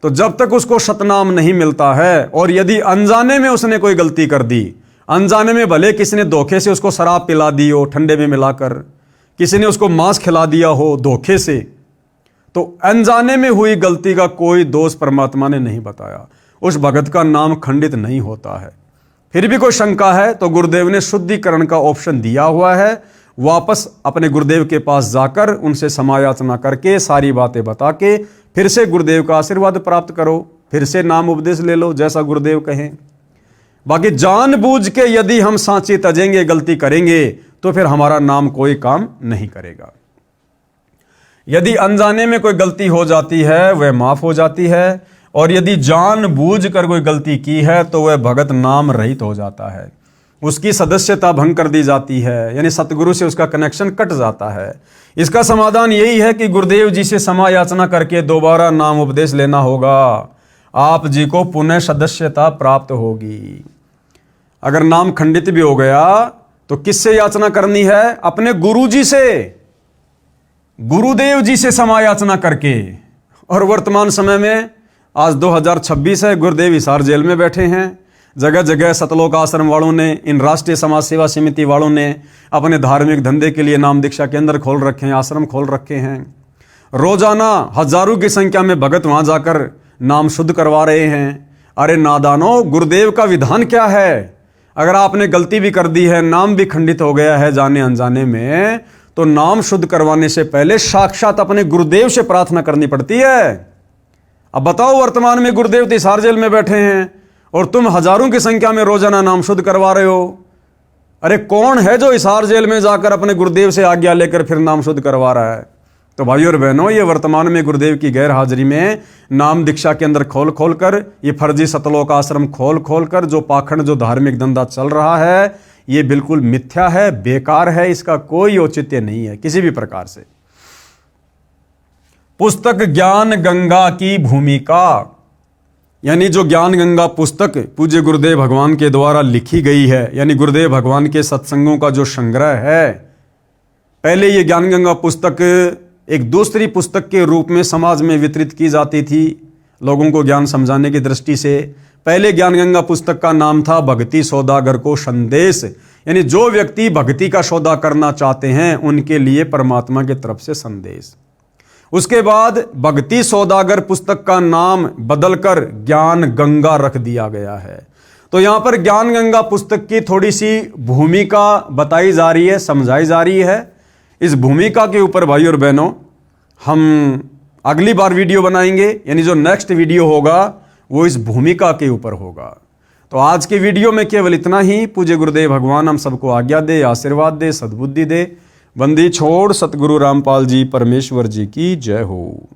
तो जब तक उसको सतनाम नहीं मिलता है, और यदि अनजाने में उसने कोई गलती कर दी, अनजाने में भले किसी ने धोखे से उसको शराब पिला दी हो ठंडे में मिलाकर, किसी ने उसको मांस खिला दिया हो धोखे से, तो अनजाने में हुई गलती का कोई दोष परमात्मा ने नहीं बताया, उस भगत का नाम खंडित नहीं होता है। फिर भी कोई शंका है तो गुरुदेव ने शुद्धिकरण का ऑप्शन दिया हुआ है। वापस अपने गुरुदेव के पास जाकर उनसे समायाचना करके सारी बातें बता के फिर से गुरुदेव का आशीर्वाद प्राप्त करो, फिर से नाम उपदेश ले लो जैसा गुरुदेव कहें। बाकी जानबूझ के यदि हम सांची तजेंगे, गलती करेंगे, तो फिर हमारा नाम कोई काम नहीं करेगा। यदि अनजाने में कोई गलती हो जाती है वह माफ हो जाती है, और यदि जानबूझ कर कोई गलती की है तो वह भगत नाम रहित हो जाता है, उसकी सदस्यता भंग कर दी जाती है, यानी सतगुरु से उसका कनेक्शन कट जाता है। इसका समाधान यही है कि गुरुदेव जी से समायाचना करके दोबारा नाम उपदेश लेना होगा, आप जी को पुनः सदस्यता प्राप्त होगी। अगर नाम खंडित भी हो गया तो किससे याचना करनी है? अपने गुरु जी से, गुरुदेव जी से समायाचना करके। और वर्तमान समय में आज 2026 है, गुरुदेव हिसार जेल में बैठे हैं। जगह जगह सतलोक आश्रम वालों ने, इन राष्ट्रीय समाज सेवा समिति वालों ने अपने धार्मिक धंधे के लिए नाम दीक्षा केंद्र खोल रखे हैं, आश्रम खोल रखे हैं। रोजाना हजारों की संख्या में भगत वहां जाकर नाम शुद्ध करवा रहे हैं। अरे नादानो, गुरुदेव का विधान क्या है? अगर आपने गलती भी कर दी है, नाम भी खंडित हो गया है जाने अनजाने में, तो नाम शुद्ध करवाने से पहले साक्षात अपने गुरुदेव से प्रार्थना करनी पड़ती है। अब बताओ, वर्तमान में गुरुदेव तिहाड़ जेल में बैठे हैं और तुम हजारों की संख्या में रोजाना नाम शुद्ध करवा रहे हो। अरे कौन है जो तिहाड़ जेल में जाकर अपने गुरुदेव से आज्ञा लेकर फिर नाम शुद्ध करवा रहा है? तो भाइयों और बहनों, ये वर्तमान में गुरुदेव की गैर हाजिरी में नाम दीक्षा के अंदर खोल खोल कर, ये फर्जी सतलोक आश्रम खोल खोल कर जो पाखंड, जो धार्मिक धंधा चल रहा है, ये बिल्कुल मिथ्या है, बेकार है। इसका कोई औचित्य नहीं है किसी भी प्रकार से। पुस्तक ज्ञान गंगा की भूमिका, यानी जो ज्ञान गंगा पुस्तक पूज्य गुरुदेव भगवान के द्वारा लिखी गई है, यानी गुरुदेव भगवान के सत्संगों का जो संग्रह है। पहले ये ज्ञान गंगा पुस्तक एक दूसरी पुस्तक के रूप में समाज में वितरित की जाती थी लोगों को ज्ञान समझाने की दृष्टि से। पहले ज्ञान गंगा पुस्तक का नाम था भक्ति सौदागर को संदेश, यानी जो व्यक्ति भक्ति का सौदा करना चाहते हैं उनके लिए परमात्मा की तरफ से संदेश। उसके बाद भक्ति सौदागर पुस्तक का नाम बदलकर ज्ञान गंगा रख दिया गया है। तो यहां पर ज्ञान गंगा पुस्तक की थोड़ी सी भूमिका बताई जा रही है, समझाई जा रही है। इस भूमिका के ऊपर भाई और बहनों हम अगली बार वीडियो बनाएंगे, यानी जो नेक्स्ट वीडियो होगा वो इस भूमिका के ऊपर होगा। तो आज के वीडियो में केवल इतना ही। पूज्य गुरुदेव भगवान हम सबको आज्ञा दे, आशीर्वाद दे, सद्बुद्धि दे। बंदी छोड़ सतगुरु रामपाल जी परमेश्वर जी की जय हो।